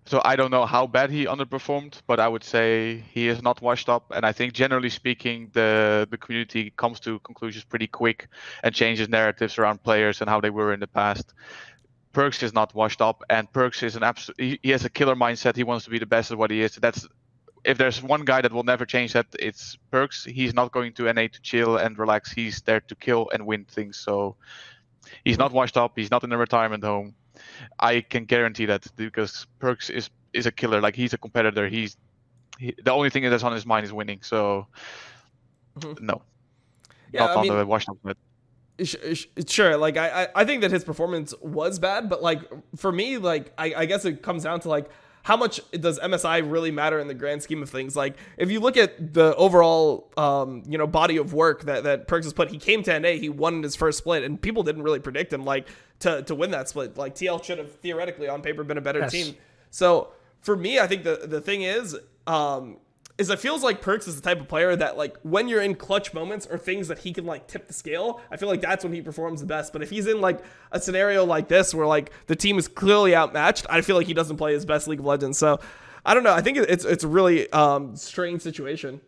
So I don't know how bad he underperformed, but I would say he is not washed up. And I think generally speaking, the community comes to conclusions pretty quick and changes narratives around players and how they were in the past. Perkz is not washed up, and Perkz is he has a killer mindset. He wants to be the best at what he is. If there's one guy that will never change that, it's Perkz. He's not going to NA to chill and relax. He's there to kill and win things. So he's not washed up. He's not in a retirement home. I can guarantee that, because Perkz is a killer. Like, he's a competitor. The only thing that's on his mind is winning. So no, yeah, not on the washed up side. Sure, like I think that his performance was bad, but like for me, like I guess it comes down to like, how much does MSI really matter in the grand scheme of things? Like, if you look at the overall, body of work that Perkz has put, he came to NA, he won his first split, and people didn't really predict him like to win that split. Like, TL should have theoretically on paper been a better team. So for me, I think the thing is it feels like Perkz is the type of player that, like, when you're in clutch moments or things that he can, like, tip the scale, I feel like that's when he performs the best. But if he's in, like, a scenario like this where, like, the team is clearly outmatched, I feel like he doesn't play his best League of Legends. So, I don't know. I think it's a really strange situation.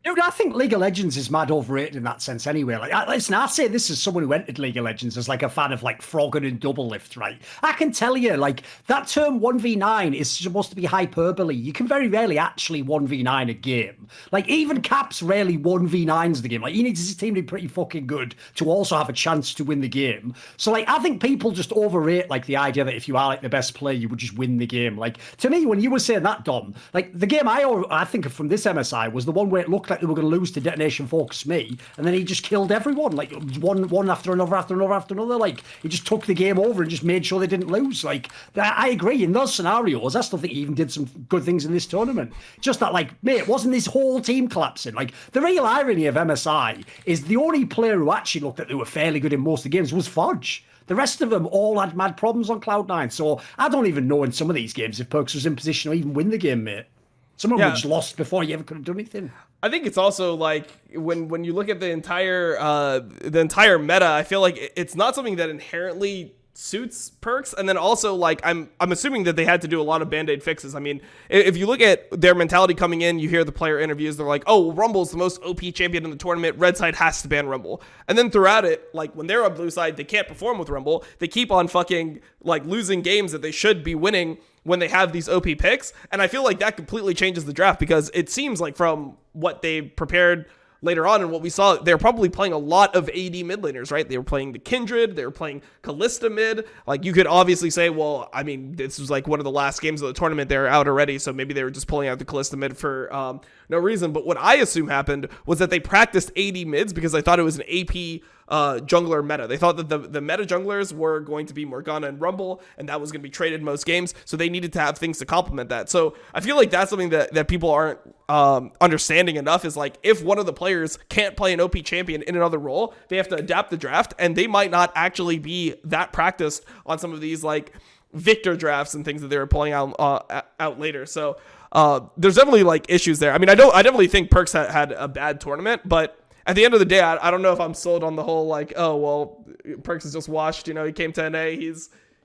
Dude, I think League of Legends is mad overrated in that sense anyway. Like, listen, I say this as someone who entered League of Legends as like a fan of like Froggen and Doublelift, right? I can tell you, like, that term 1v9 is supposed to be hyperbole. You can very rarely actually 1v9 a game. Like, even Caps rarely 1v9s the game. Like, he needs his team to be pretty fucking good to also have a chance to win the game. So, like, I think people just overrate, like, the idea that if you are, like, the best player, you would just win the game. Like, to me, when you were saying that, Dom, like, the game I think of from this MSI was the one where it looked like like they were going to lose to Detonation Focus Me, and then he just killed everyone, like one after another. Like he just took the game over and just made sure they didn't lose. Like I agree in those scenarios. I still think he even did some good things in this tournament. Just that, like, mate, wasn't this whole team collapsing? Like the real irony of MSI is the only player who actually looked like they were fairly good in most of the games was Fudge. The rest of them all had mad problems on Cloud9. So I don't even know in some of these games if Perkz was in position to even win the game, mate. Some of them just lost before you ever could have done anything. I think it's also like when you look at the entire meta, I feel like it's not something that inherently suits Perkz. And then also, like, I'm assuming that they had to do a lot of band-aid fixes. I mean, if you look at their mentality coming in, you hear the player interviews, they're like, oh, Rumble's the most OP champion in the tournament, red side has to ban Rumble. And then throughout it, like, when they're on blue side, they can't perform with Rumble. They keep on fucking, like, losing games that they should be winning when they have these OP picks. And I feel like that completely changes the draft, because it seems like from what they prepared later on and what we saw, they're probably playing a lot of AD mid laners, right? They were playing the Kindred, they were playing Kalista mid. Like, you could obviously say, well, I mean, this was like one of the last games of the tournament, they're out already, so maybe they were just pulling out the Kalista mid for no reason. But what I assume happened was that they practiced AD mids because they thought it was an AP jungler meta. They thought that the meta junglers were going to be Morgana and Rumble, and that was going to be traded in most games, so they needed to have things to complement that. So I feel like that's something that people aren't understanding enough, is like, if one of the players can't play an OP champion in another role, they have to adapt the draft, and they might not actually be that practiced on some of these like Victor drafts and things that they were pulling out later. So there's definitely like issues there. I mean, I definitely think Perkz had a bad tournament, but at the end of the day, I don't know if I'm sold on the whole, like, oh, well, Perkz is just washed. You know, he came to NA.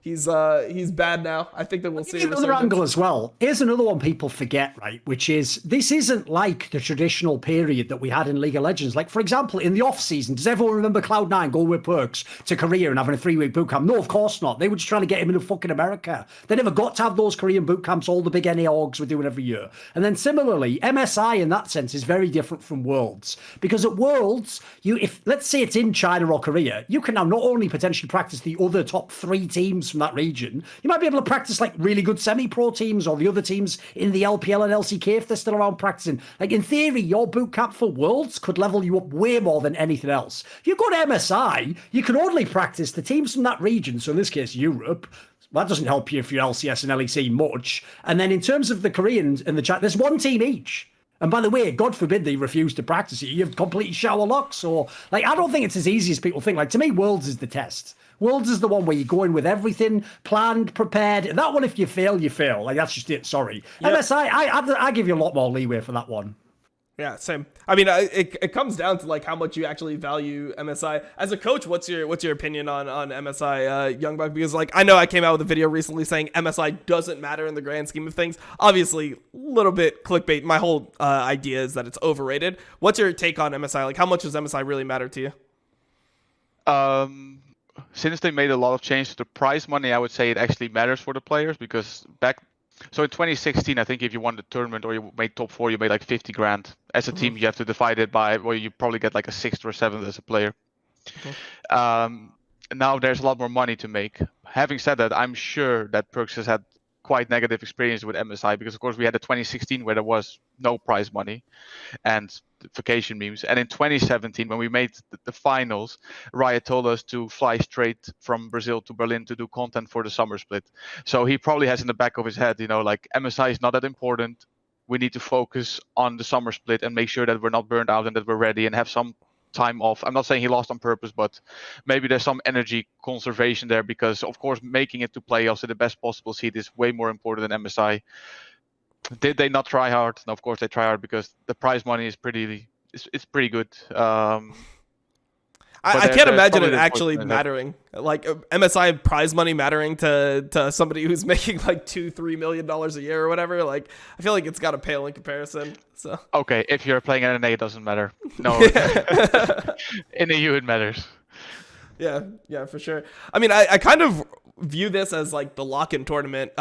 He's bad now. I think that we'll see another angle as well. Here's another one people forget, right? Which is, this isn't like the traditional period that we had in League of Legends. Like, for example, in the off season, does everyone remember Cloud9 going with Perkz to Korea and having a 3-week boot camp? No, of course not. They were just trying to get him into fucking America. They never got to have those Korean boot camps all the big NA orgs were doing every year. And then similarly, MSI in that sense is very different from Worlds, because at Worlds, if let's say it's in China or Korea, you can now not only potentially practice the other top 3 teams from that region, you might be able to practice like really good semi-pro teams or the other teams in the LPL and LCK if they're still around practicing. Like, in theory, your boot camp for Worlds could level you up way more than anything else. If you go to MSI, you can only practice the teams from that region, so in this case, Europe. That doesn't help you if you're LCS and LEC much. And then in terms of the Koreans and the chat, there's one team each. And by the way, God forbid they refuse to practice it. You've completely shower locked. So, like, I don't think it's as easy as people think. Like, to me, Worlds is the test. Worlds is the one where you go in with everything planned, prepared. That one, if you fail, you fail. Like, that's just it. Sorry. Yep. MSI, I give you a lot more leeway for that one. Yeah, same. I mean, it comes down to like how much you actually value MSI as a coach. What's your opinion on MSI, Youngbuck? Because like, I know I came out with a video recently saying MSI doesn't matter in the grand scheme of things. Obviously, a little bit clickbait. My whole idea is that it's overrated. What's your take on MSI? Like, how much does MSI really matter to you? Since they made a lot of changes to prize money, I would say it actually matters for the players, because so in 2016, I think if you won the tournament or you made top 4, you made like 50 grand. As a team, you have to divide it by, well, you probably get like a 6th or 7th as a player. Now there's a lot more money to make. Having said that, I'm sure that Perkz has had quite negative experience with MSI, because of course we had the 2016 where there was no prize money and vacation memes, and in 2017 when we made the finals, Riot told us to fly straight from Brazil to Berlin to do content for the summer split. So he probably has in the back of his head, you know, like, MSI is not that important, we need to focus on the summer split and make sure that we're not burned out and that we're ready and have some time off. I'm not saying he lost on purpose, but maybe there's some energy conservation there, because of course making it to playoffs in the best possible seed is way more important than MSI. Did they not try hard? No, of course they try hard, because the prize money is pretty good. I can't imagine it actually mattering, like MSI prize money mattering to somebody who's making like $2-3 million a year or whatever. Like, I feel like it's got to pale in comparison. So okay, if you're playing NA, it doesn't matter. No, in the EU it matters. Yeah, for sure. I mean, I kind of view this as like the lock-in tournament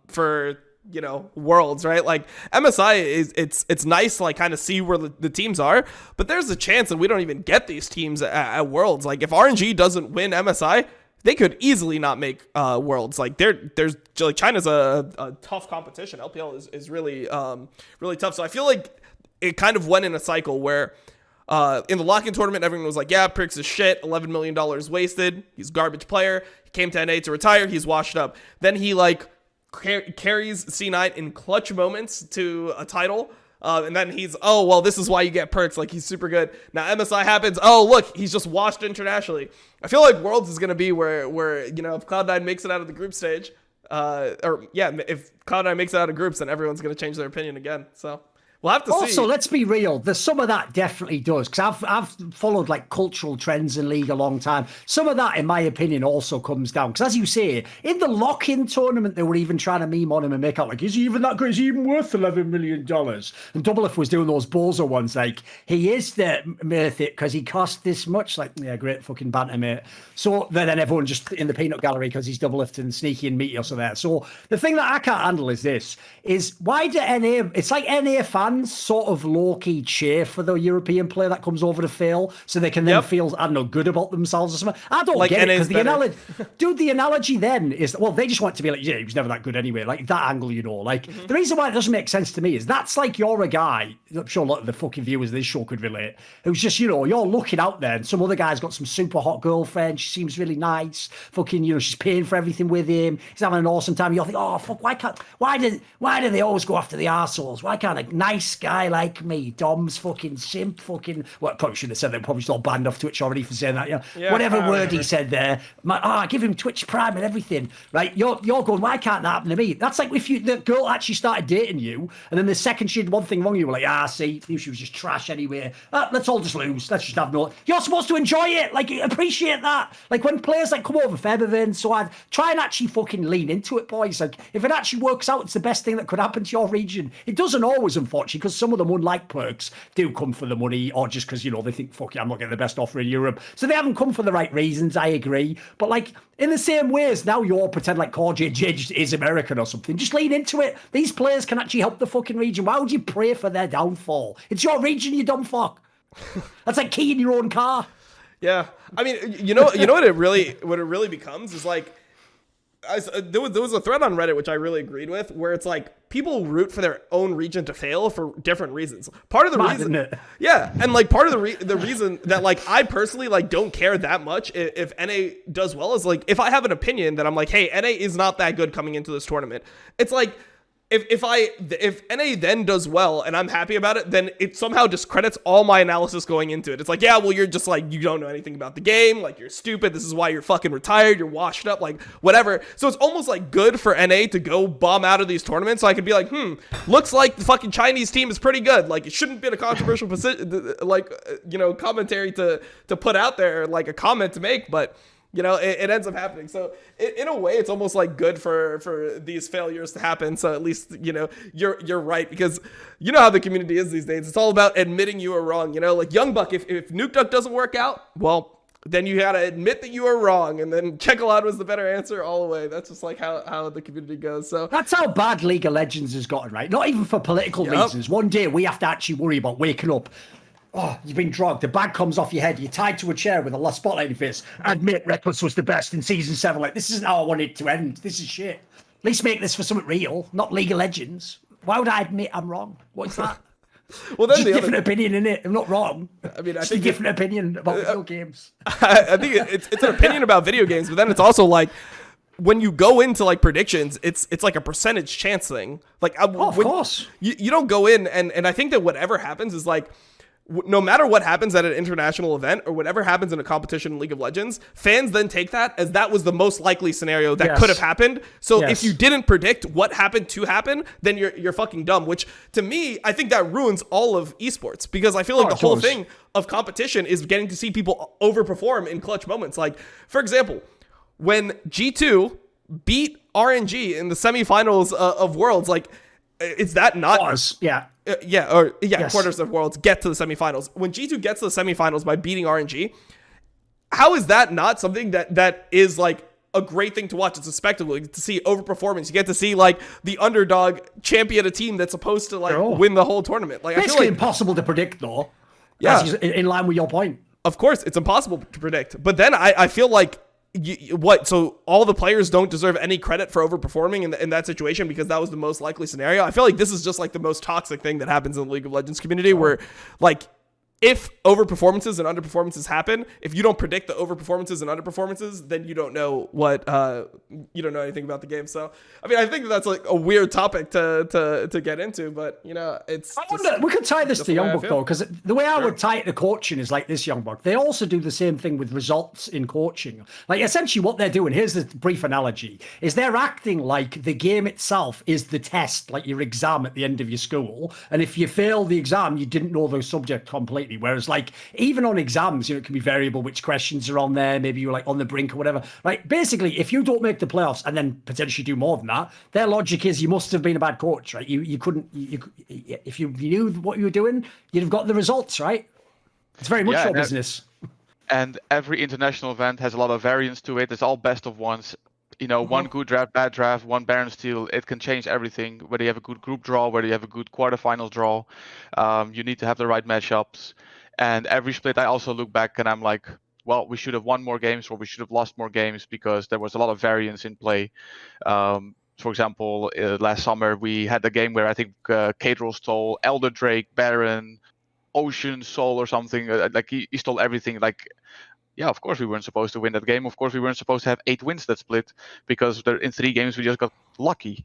for, you know, Worlds, right? Like, MSI is it's nice to like kind of see where the teams are, but there's a chance that we don't even get these teams at Worlds. Like, if RNG doesn't win MSI, they could easily not make Worlds. Like, there's like, China's a tough competition. LPL is really really tough. So I feel like it kind of went in a cycle where in the lock-in tournament, everyone was like, yeah, Perkz is shit, $11 million wasted. He's a garbage player. He came to NA to retire. He's washed up. Then he like carries C9 in clutch moments to a title. And then he's, oh, well, this is why you get Perkz. Like, he's super good. Now MSI happens. Oh, look, he's just washed internationally. I feel like Worlds is going to be where, you know, if Cloud9 makes it out of the group stage, if Cloud9 makes it out of groups, then everyone's going to change their opinion again. So we'll have to see. Also, let's be real. There's some of that definitely does, because I've followed like cultural trends in League a long time. Some of that, in my opinion, also comes down because, as you say, in the lock-in tournament, they were even trying to meme on him and make out like, is he even that good? Is he even worth $11 million? And Doublelift was doing those Bozo ones like, he is the mythic because he cost this much. Like, yeah, great fucking banter, mate. So then everyone just in the peanut gallery because he's Doublelift and Sneaky and Meteor, so there. So the thing that I can't handle is this: why do NA? It's like NA fans sort of low-key cheer for the European player that comes over to fail so they can then feel, I don't know, good about themselves or something. I don't like get it, because the analogy then is, well, they just want to be like, yeah, he was never that good anyway. Like, that angle, you know. Like, the reason why it doesn't make sense to me is that's like you're a guy, I'm sure a lot of the fucking viewers of this show could relate, who's just, you know, you're looking out there and some other guy's got some super hot girlfriend, she seems really nice, fucking, you know, she's paying for everything with him, he's having an awesome time, you're thinking, oh, fuck, why do they always go after the arseholes? Why can't a nice guy like me, Dom's fucking simp, fucking, well, probably should have said that, probably still banned off Twitch already for saying that, yeah, whatever word he said there, give him Twitch Prime and everything, right? You're going, why can't that happen to me? That's like if the girl actually started dating you, and then the second she did one thing wrong, you were like, see, she was just trash anyway. Let's all just lose. Let's just have no. You're supposed to enjoy it, like appreciate that. Like when players like come over for everything, so I'd try and actually fucking lean into it, boys. Like if it actually works out, it's the best thing that could happen to your region. It doesn't always, unfortunately, because some of them, unlike Perkz, do come for the money, or just because, you know, they think, fuck it, I'm not getting the best offer in Europe. So they haven't come for the right reasons, I agree. But like, in the same way as now you're pretend like CoreJJ is American or something, just lean into it. These players can actually help the fucking region. Why would you pray for their downfall? It's your region, you dumb fuck. That's like keying your own car. Yeah. I mean, you know what it really becomes is like, there was a thread on Reddit which I really agreed with, where it's like people root for their own region to fail for different reasons. Part of the reason, yeah, and like part of the reason that like I personally like don't care that much if NA does well is like if I have an opinion that I'm like, hey, NA is not that good coming into this tournament. It's like if NA then does well and I'm happy about it, then it somehow discredits all my analysis going into it. It's like, yeah, well, you're just like, you don't know anything about the game. Like, you're stupid. This is why you're fucking retired. You're washed up, like whatever. So it's almost like good for NA to go bomb out of these tournaments. So I could be like, looks like the fucking Chinese team is pretty good. Like, it shouldn't have been a controversial position, like, you know, commentary to put out there, like a comment to make, but you know, it ends up happening. So in a way, it's almost like good for these failures to happen. So at least, you know, you're right, because you know how the community is these days. It's all about admitting you are wrong. You know, like Youngbuck, if Nuke Duck doesn't work out, well, then you got to admit that you are wrong. And then Check-A-Lot was the better answer all the way. That's just like how the community goes. So that's how bad League of Legends has gotten, right? Not even for political reasons. One day we have to actually worry about waking up. Oh, you've been drugged. The bag comes off your head. You're tied to a chair with a last spotlight in your face. Admit Reckless was the best in season 7. Like, this isn't how I wanted it to end. This is shit. At least make this for something real, not League of Legends. Why would I admit I'm wrong? What's that? Well, then just a different opinion in it. I'm not wrong. I mean, I just think a different opinion about video games. I think it's an opinion about video games, but then it's also like, when you go into like predictions, it's like a percentage chance thing. Like, of course, you don't go in and I think that whatever happens is like, no matter what happens at an international event or whatever happens in a competition in League of Legends, fans then take that as that was the most likely scenario that could have happened. So if you didn't predict what happened to happen, then you're fucking dumb, which to me, I think that ruins all of esports, because I feel like the whole thing of competition is getting to see people overperform in clutch moments. Like, for example, when G2 beat RNG in the semifinals of Worlds, like, is that not... quarters of Worlds get to the semifinals. When G2 gets to the semifinals by beating RNG, how is that not something that is like a great thing to watch? It's a spectacle. You get to see overperformance. You get to see like the underdog champion a team that's supposed to like win the whole tournament. Like, basically, I feel like impossible to predict, though. Yeah, in line with your point. Of course, it's impossible to predict. But then I feel like what? So all the players don't deserve any credit for overperforming in that situation because that was the most likely scenario. I feel like this is just like the most toxic thing that happens in the League of Legends community, where like if overperformances and underperformances happen, if you don't predict the overperformances and underperformances, then you don't know what you don't know anything about the game. So I mean, I think that's like a weird topic to get into, but you know, it's. We could tie this to Youngbuck though, because the way I would tie it to coaching is like this, Youngbuck. They also do the same thing with results in coaching. Like essentially, what they're doing. Here's the brief analogy: is they're acting like the game itself is the test, like your exam at the end of your school, and if you fail the exam, you didn't know the subject completely. Whereas like even on exams, you know, it can be variable which questions are on there. Maybe you're like on the brink or whatever. Like basically, if you don't make the playoffs and then potentially do more than that, their logic is you must have been a bad coach, right? You couldn't. If you knew what you were doing, you'd have got the results, right? It's very much your business. And every international event has a lot of variance to it. It's all best of ones. You know, one good draft, bad draft, one Baron steal, it can change everything. Whether you have a good group draw, whether you have a good quarterfinals draw, you need to have the right matchups. And every split, I also look back and I'm like, well, we should have won more games or we should have lost more games because there was a lot of variance in play. For example, last summer, we had a game where I think Kadril stole Elder Drake, Baron, Ocean, Soul or something. Like he stole everything. Like, yeah, of course we weren't supposed to win that game. Of course we weren't supposed to have 8 wins that split because in 3 games we just got lucky.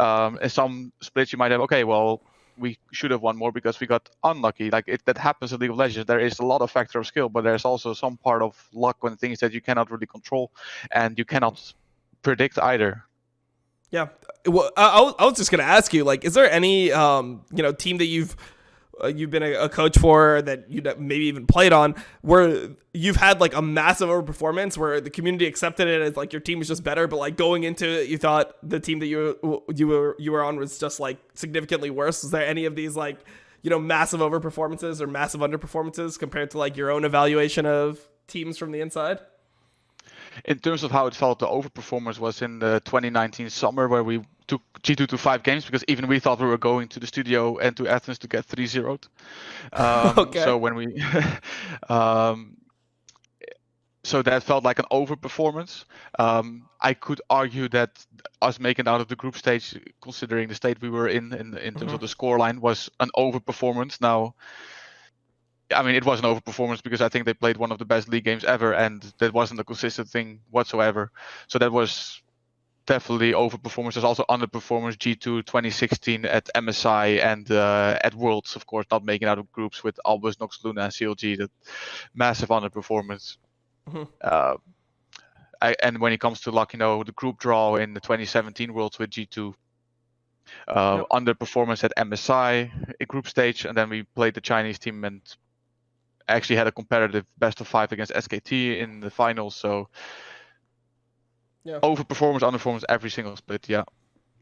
In some splits you might have, okay, well, we should have won more because we got unlucky. Like that happens in League of Legends. There is a lot of factor of skill, but there's also some part of luck when things that you cannot really control and you cannot predict either. Yeah. Well, I was just going to ask you, like, is there any, team that you've been a coach for that you maybe even played on where you've had like a massive overperformance where the community accepted it as like your team was just better, but like going into it, you thought the team that you were on was just like significantly worse? Is there any of these like, massive overperformances or massive underperformances compared to like your own evaluation of teams from the inside? In terms of how it felt, the overperformance was in the 2019 summer where we took G2 to 5 games because even we thought we were going to the studio and to Athens to get 3-0'd. Okay. So when we, so that felt like an overperformance. I could argue that us making out of the group stage, considering the state we were in terms of the scoreline, was an overperformance. Now, I mean, it was an overperformance because I think they played one of the best league games ever, and that wasn't a consistent thing whatsoever. So that was definitely overperformance. There's also underperformance. G2 2016 at MSI and at Worlds, of course, not making out of groups with Albus, Nox, Luna, and CLG. That massive underperformance. And when it comes to luck, the group draw in the 2017 Worlds with G2. Underperformance at MSI, a group stage, and then we played the Chinese team and actually had a competitive best of 5 against SKT in the finals. So overperformance, underperformance, every single split. Yeah.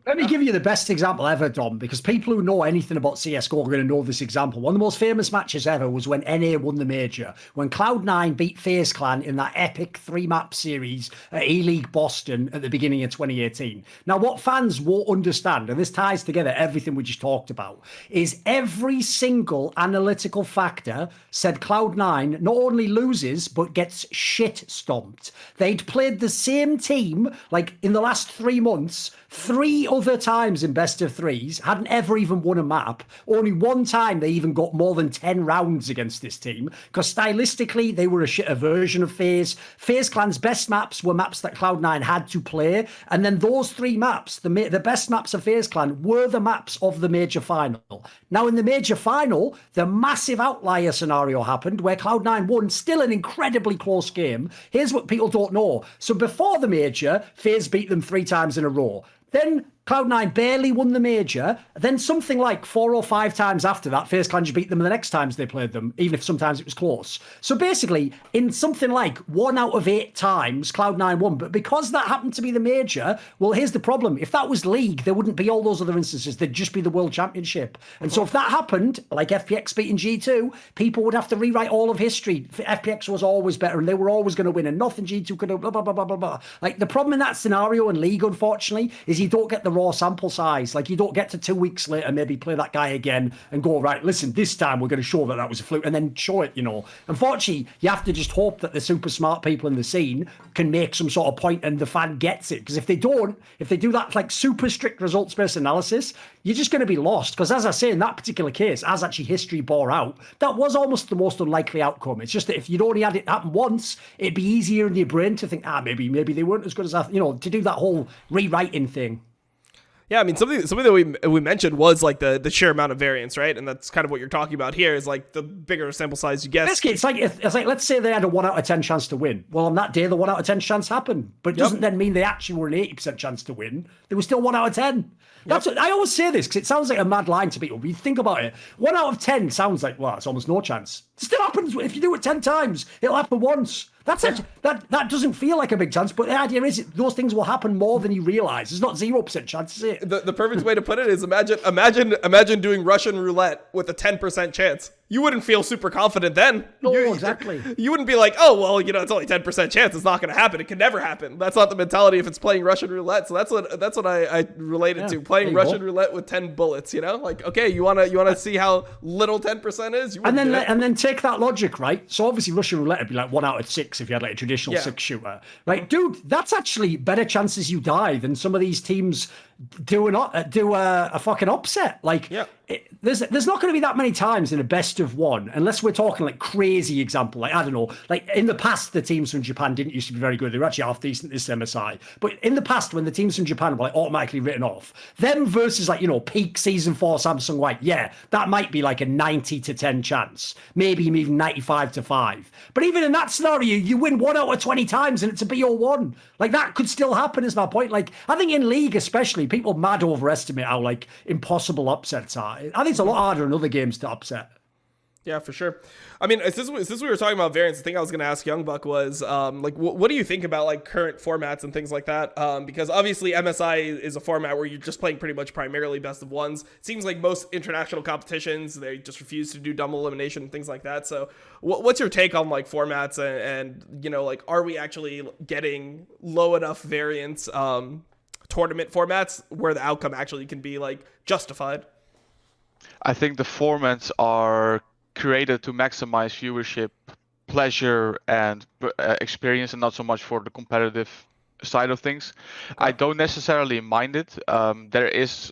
Let me give you the best example ever, Dom, because people who know anything about CSGO are going to know this example. One of the most famous matches ever was when NA won the major, when Cloud9 beat FaZe Clan in that epic 3-map series at E-League Boston at the beginning of 2018. Now, what fans won't understand, and this ties together everything we just talked about, is every single analytical factor said Cloud9 not only loses, but gets shit stomped. They'd played the same team, like in the last 3 months, 3 other times in best of 3s, hadn't ever even won a map. Only one time they even got more than 10 rounds against this team, because stylistically they were a shitter version of FaZe. FaZe Clan's best maps were maps that Cloud9 had to play, and then those 3 maps, the best maps of FaZe Clan, were the maps of the major final. Now in the major final, the massive outlier scenario happened where Cloud9 won, still an incredibly close game. Here's what people don't know. So before the major, FaZe beat them 3 times in a row. Then Cloud9 barely won the major. Then something like 4 or 5 times after that, FaZe Clan just beat them the next times they played them, even if sometimes it was close. So basically, in something like 1 out of 8 times, Cloud9 won. But because that happened to be the major, well, here's the problem. If that was League, there wouldn't be all those other instances. There'd just be the World Championship. And so if that happened, like FPX beating G2, people would have to rewrite all of history. FPX was always better and they were always going to win and nothing G2 could have blah, blah, blah, blah, blah, blah. Like the problem in that scenario in League, unfortunately, is you don't get the raw sample size. Like, you don't get to 2 weeks later, maybe play that guy again and go, right, listen, this time we're going to show that was a fluke, and then show it, Unfortunately, you have to just hope that the super smart people in the scene can make some sort of point and the fan gets it. Because if they don't, if they do that like super strict results-based analysis, you're just going to be lost. Because as I say, in that particular case, as actually history bore out, that was almost the most unlikely outcome. It's just that if you'd only had it happen once, it'd be easier in your brain to think, maybe they weren't as good as I, to do that whole rewriting thing. Yeah, I mean, something that we mentioned was like the sheer amount of variance, right? And that's kind of what you're talking about here is like the bigger sample size you get. Basically, it's like let's say they had a 1 out of 10 chance to win. Well, on that day, the 1 out of 10 chance happened, but it doesn't then mean they actually were an 80% chance to win. They were still 1 out of 10. That's what I always say this because it sounds like a mad line to people. But you think about it, 1 out of 10 sounds like, well, it's almost no chance. It still happens if you do it 10 times. It'll happen once. That's that doesn't feel like a big chance, but the idea is those things will happen more than you realize. It's not 0% chance, is it? The perfect way to put it is imagine doing Russian roulette with a 10% chance. You wouldn't feel super confident then. No, exactly. You wouldn't be like, oh, well, it's only 10% chance. It's not going to happen. It can never happen. That's not the mentality if it's playing Russian roulette. So that's what I relate it to. Playing Russian roulette with 10 bullets, Like, okay, you want to see how little 10% is? And then take that logic, right? So obviously Russian roulette would be like 1 out of 6 if you had like a traditional 6 shooter. Right, dude, that's actually better chances you die than some of these teams do a fucking upset. Like, there's not going to be that many times in a best of one, unless we're talking like crazy example. Like, I don't know, like in the past, the teams from Japan didn't used to be very good. They were actually half decent this MSI. But in the past, when the teams from Japan were like automatically written off, them versus like, peak season 4 Samsung White, that might be like a 90 to 10 chance, maybe even 95 to 5. But even in that scenario, you win 1 out of 20 times and it's a BO1. Like, that could still happen is my point. Like, I think in League especially, people mad overestimate how like impossible upsets are. I think it's a lot harder in other games to upset. Yeah, for sure. I mean, since we were talking about variance, the thing I was going to ask Youngbuck was, like, what do you think about like current formats and things like that? Because obviously MSI is a format where you're just playing pretty much primarily best of ones. It seems like most international competitions, they just refuse to do double elimination and things like that. So what's your take on like formats and like, are we actually getting low enough variance tournament formats where the outcome actually can be like justified? I think the formats are created to maximize viewership, pleasure, and experience, and not so much for the competitive side of things. I don't necessarily mind it. There is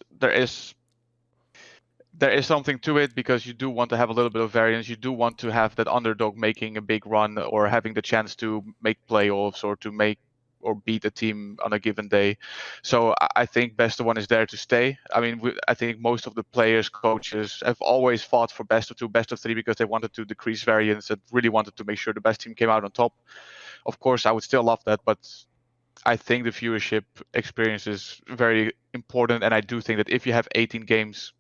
something to it because you do want to have a little bit of variance. You do want to have that underdog making a big run or having the chance to make playoffs or to make or beat a team on a given day. So I think best of one is there to stay. I mean, I think most of the players, coaches have always fought for best of 2, best of 3 because they wanted to decrease variance and really wanted to make sure the best team came out on top. Of course, I would still love that, but I think the viewership experience is very important. And I do think that if you have 18 games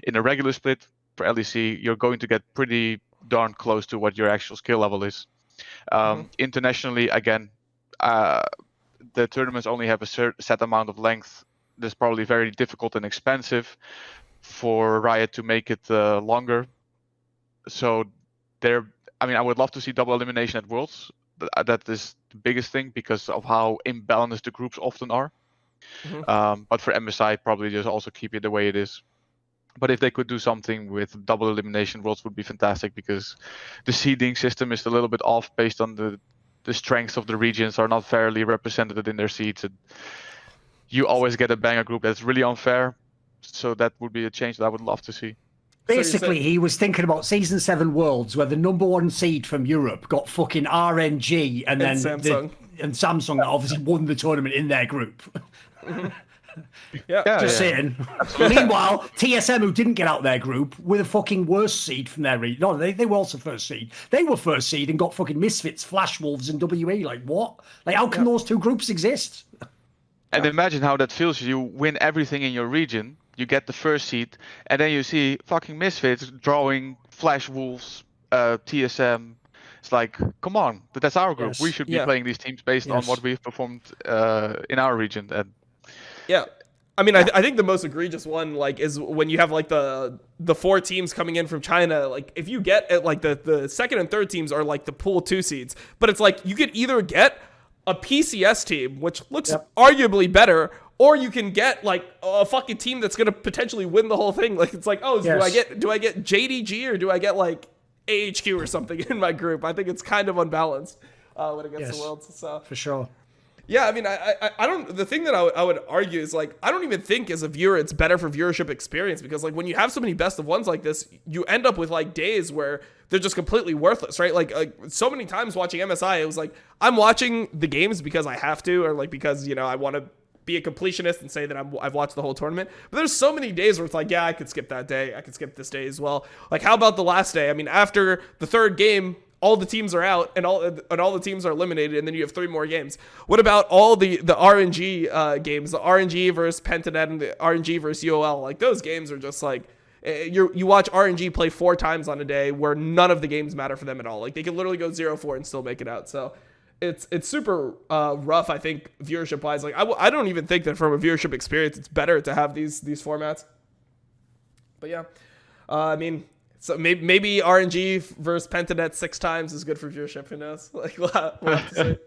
in a regular split for LEC, you're going to get pretty darn close to what your actual skill level is. Internationally, again, the tournaments only have a set amount of length. That's probably very difficult and expensive for Riot to make it longer. So I would love to see double elimination at Worlds. That is the biggest thing because of how imbalanced the groups often are. But for MSI, probably just also keep it the way it is. But if they could do something with double elimination, Worlds would be fantastic because the seeding system is a little bit off based on the strengths of the regions are not fairly represented in their seeds. And you always get a banger group that's really unfair. So that would be a change that I would love to see. Basically, he was thinking about Season 7 Worlds where the number 1 seed from Europe got fucking RNG and then Samsung that obviously won the tournament in their group. Just saying. Meanwhile, TSM, who didn't get out their group, were the fucking worst seed from their region. No, they were also first seed. They were first seed and got fucking Misfits, Flash Wolves, and WE. Like, what? Like, how can those two groups exist? And imagine how that feels. You win everything in your region, you get the first seed, and then you see fucking Misfits drawing Flash Wolves, TSM. It's like, come on, but that's our group. We should be playing these teams based on what we've performed in our region. And yeah, I mean, I think the most egregious one like is when you have like the 4 teams coming in from China. Like if you get like the second and third teams are like the pool 2 seeds, but it's like you could either get a PCS team, which looks arguably better, or you can get like a fucking team that's gonna potentially win the whole thing. Like it's like, oh, do I get JDG or do I get like AHQ or something in my group? I think it's kind of unbalanced when it gets to Worlds. So for sure. Yeah, I mean, I don't. The thing that I would argue is like I don't even think as a viewer it's better for viewership experience, because like when you have so many best of ones like this, you end up with like days where they're just completely worthless, right? Like so many times watching MSI, it was like I'm watching the games because I have to, or like because I want to be a completionist and say that I've watched the whole tournament. But there's so many days where it's like, yeah, I could skip that day, I could skip this day as well. Like how about the last day? I mean, after the third game, all the teams are out and all the teams are eliminated, and then you have 3 more games. What about all the RNG games, the RNG versus Pentanet and the RNG versus UOL? Like those games are just like you watch RNG play 4 times on a day where none of the games matter for them at all. Like they can literally go 0-4 and still make it out. So it's super rough, I think, viewership wise. Like I don't even think that from a viewership experience it's better to have these formats. But yeah, I mean. So maybe RNG versus Pentanet 6 times is good for viewership. Who knows? Like we'll have to see.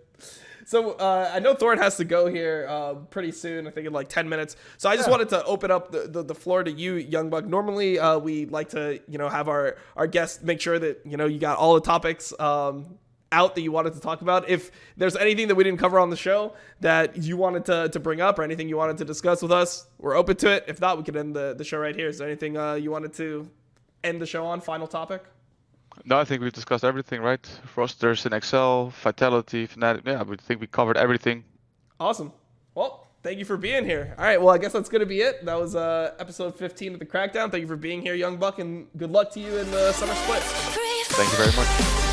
So I know Thorin has to go here pretty soon. I think in like 10 minutes. So I just wanted to open up the floor to you, Youngbuck. Normally we like to have our guests make sure that you got all the topics out that you wanted to talk about. If there's anything that we didn't cover on the show that you wanted to bring up or anything you wanted to discuss with us, we're open to it. If not, we could end the show right here. Is there anything you wanted to end the show on? Final topic? No, I think we've discussed everything, right? Rosters in Excel, Vitality, Fnatic. Yeah, we think we covered everything. Awesome. Well, thank you for being here. All right, well, I guess that's going to be it. That was episode 15 of the Crackdown. Thank you for being here, Youngbuck, and good luck to you in the summer splits. Thank you very much.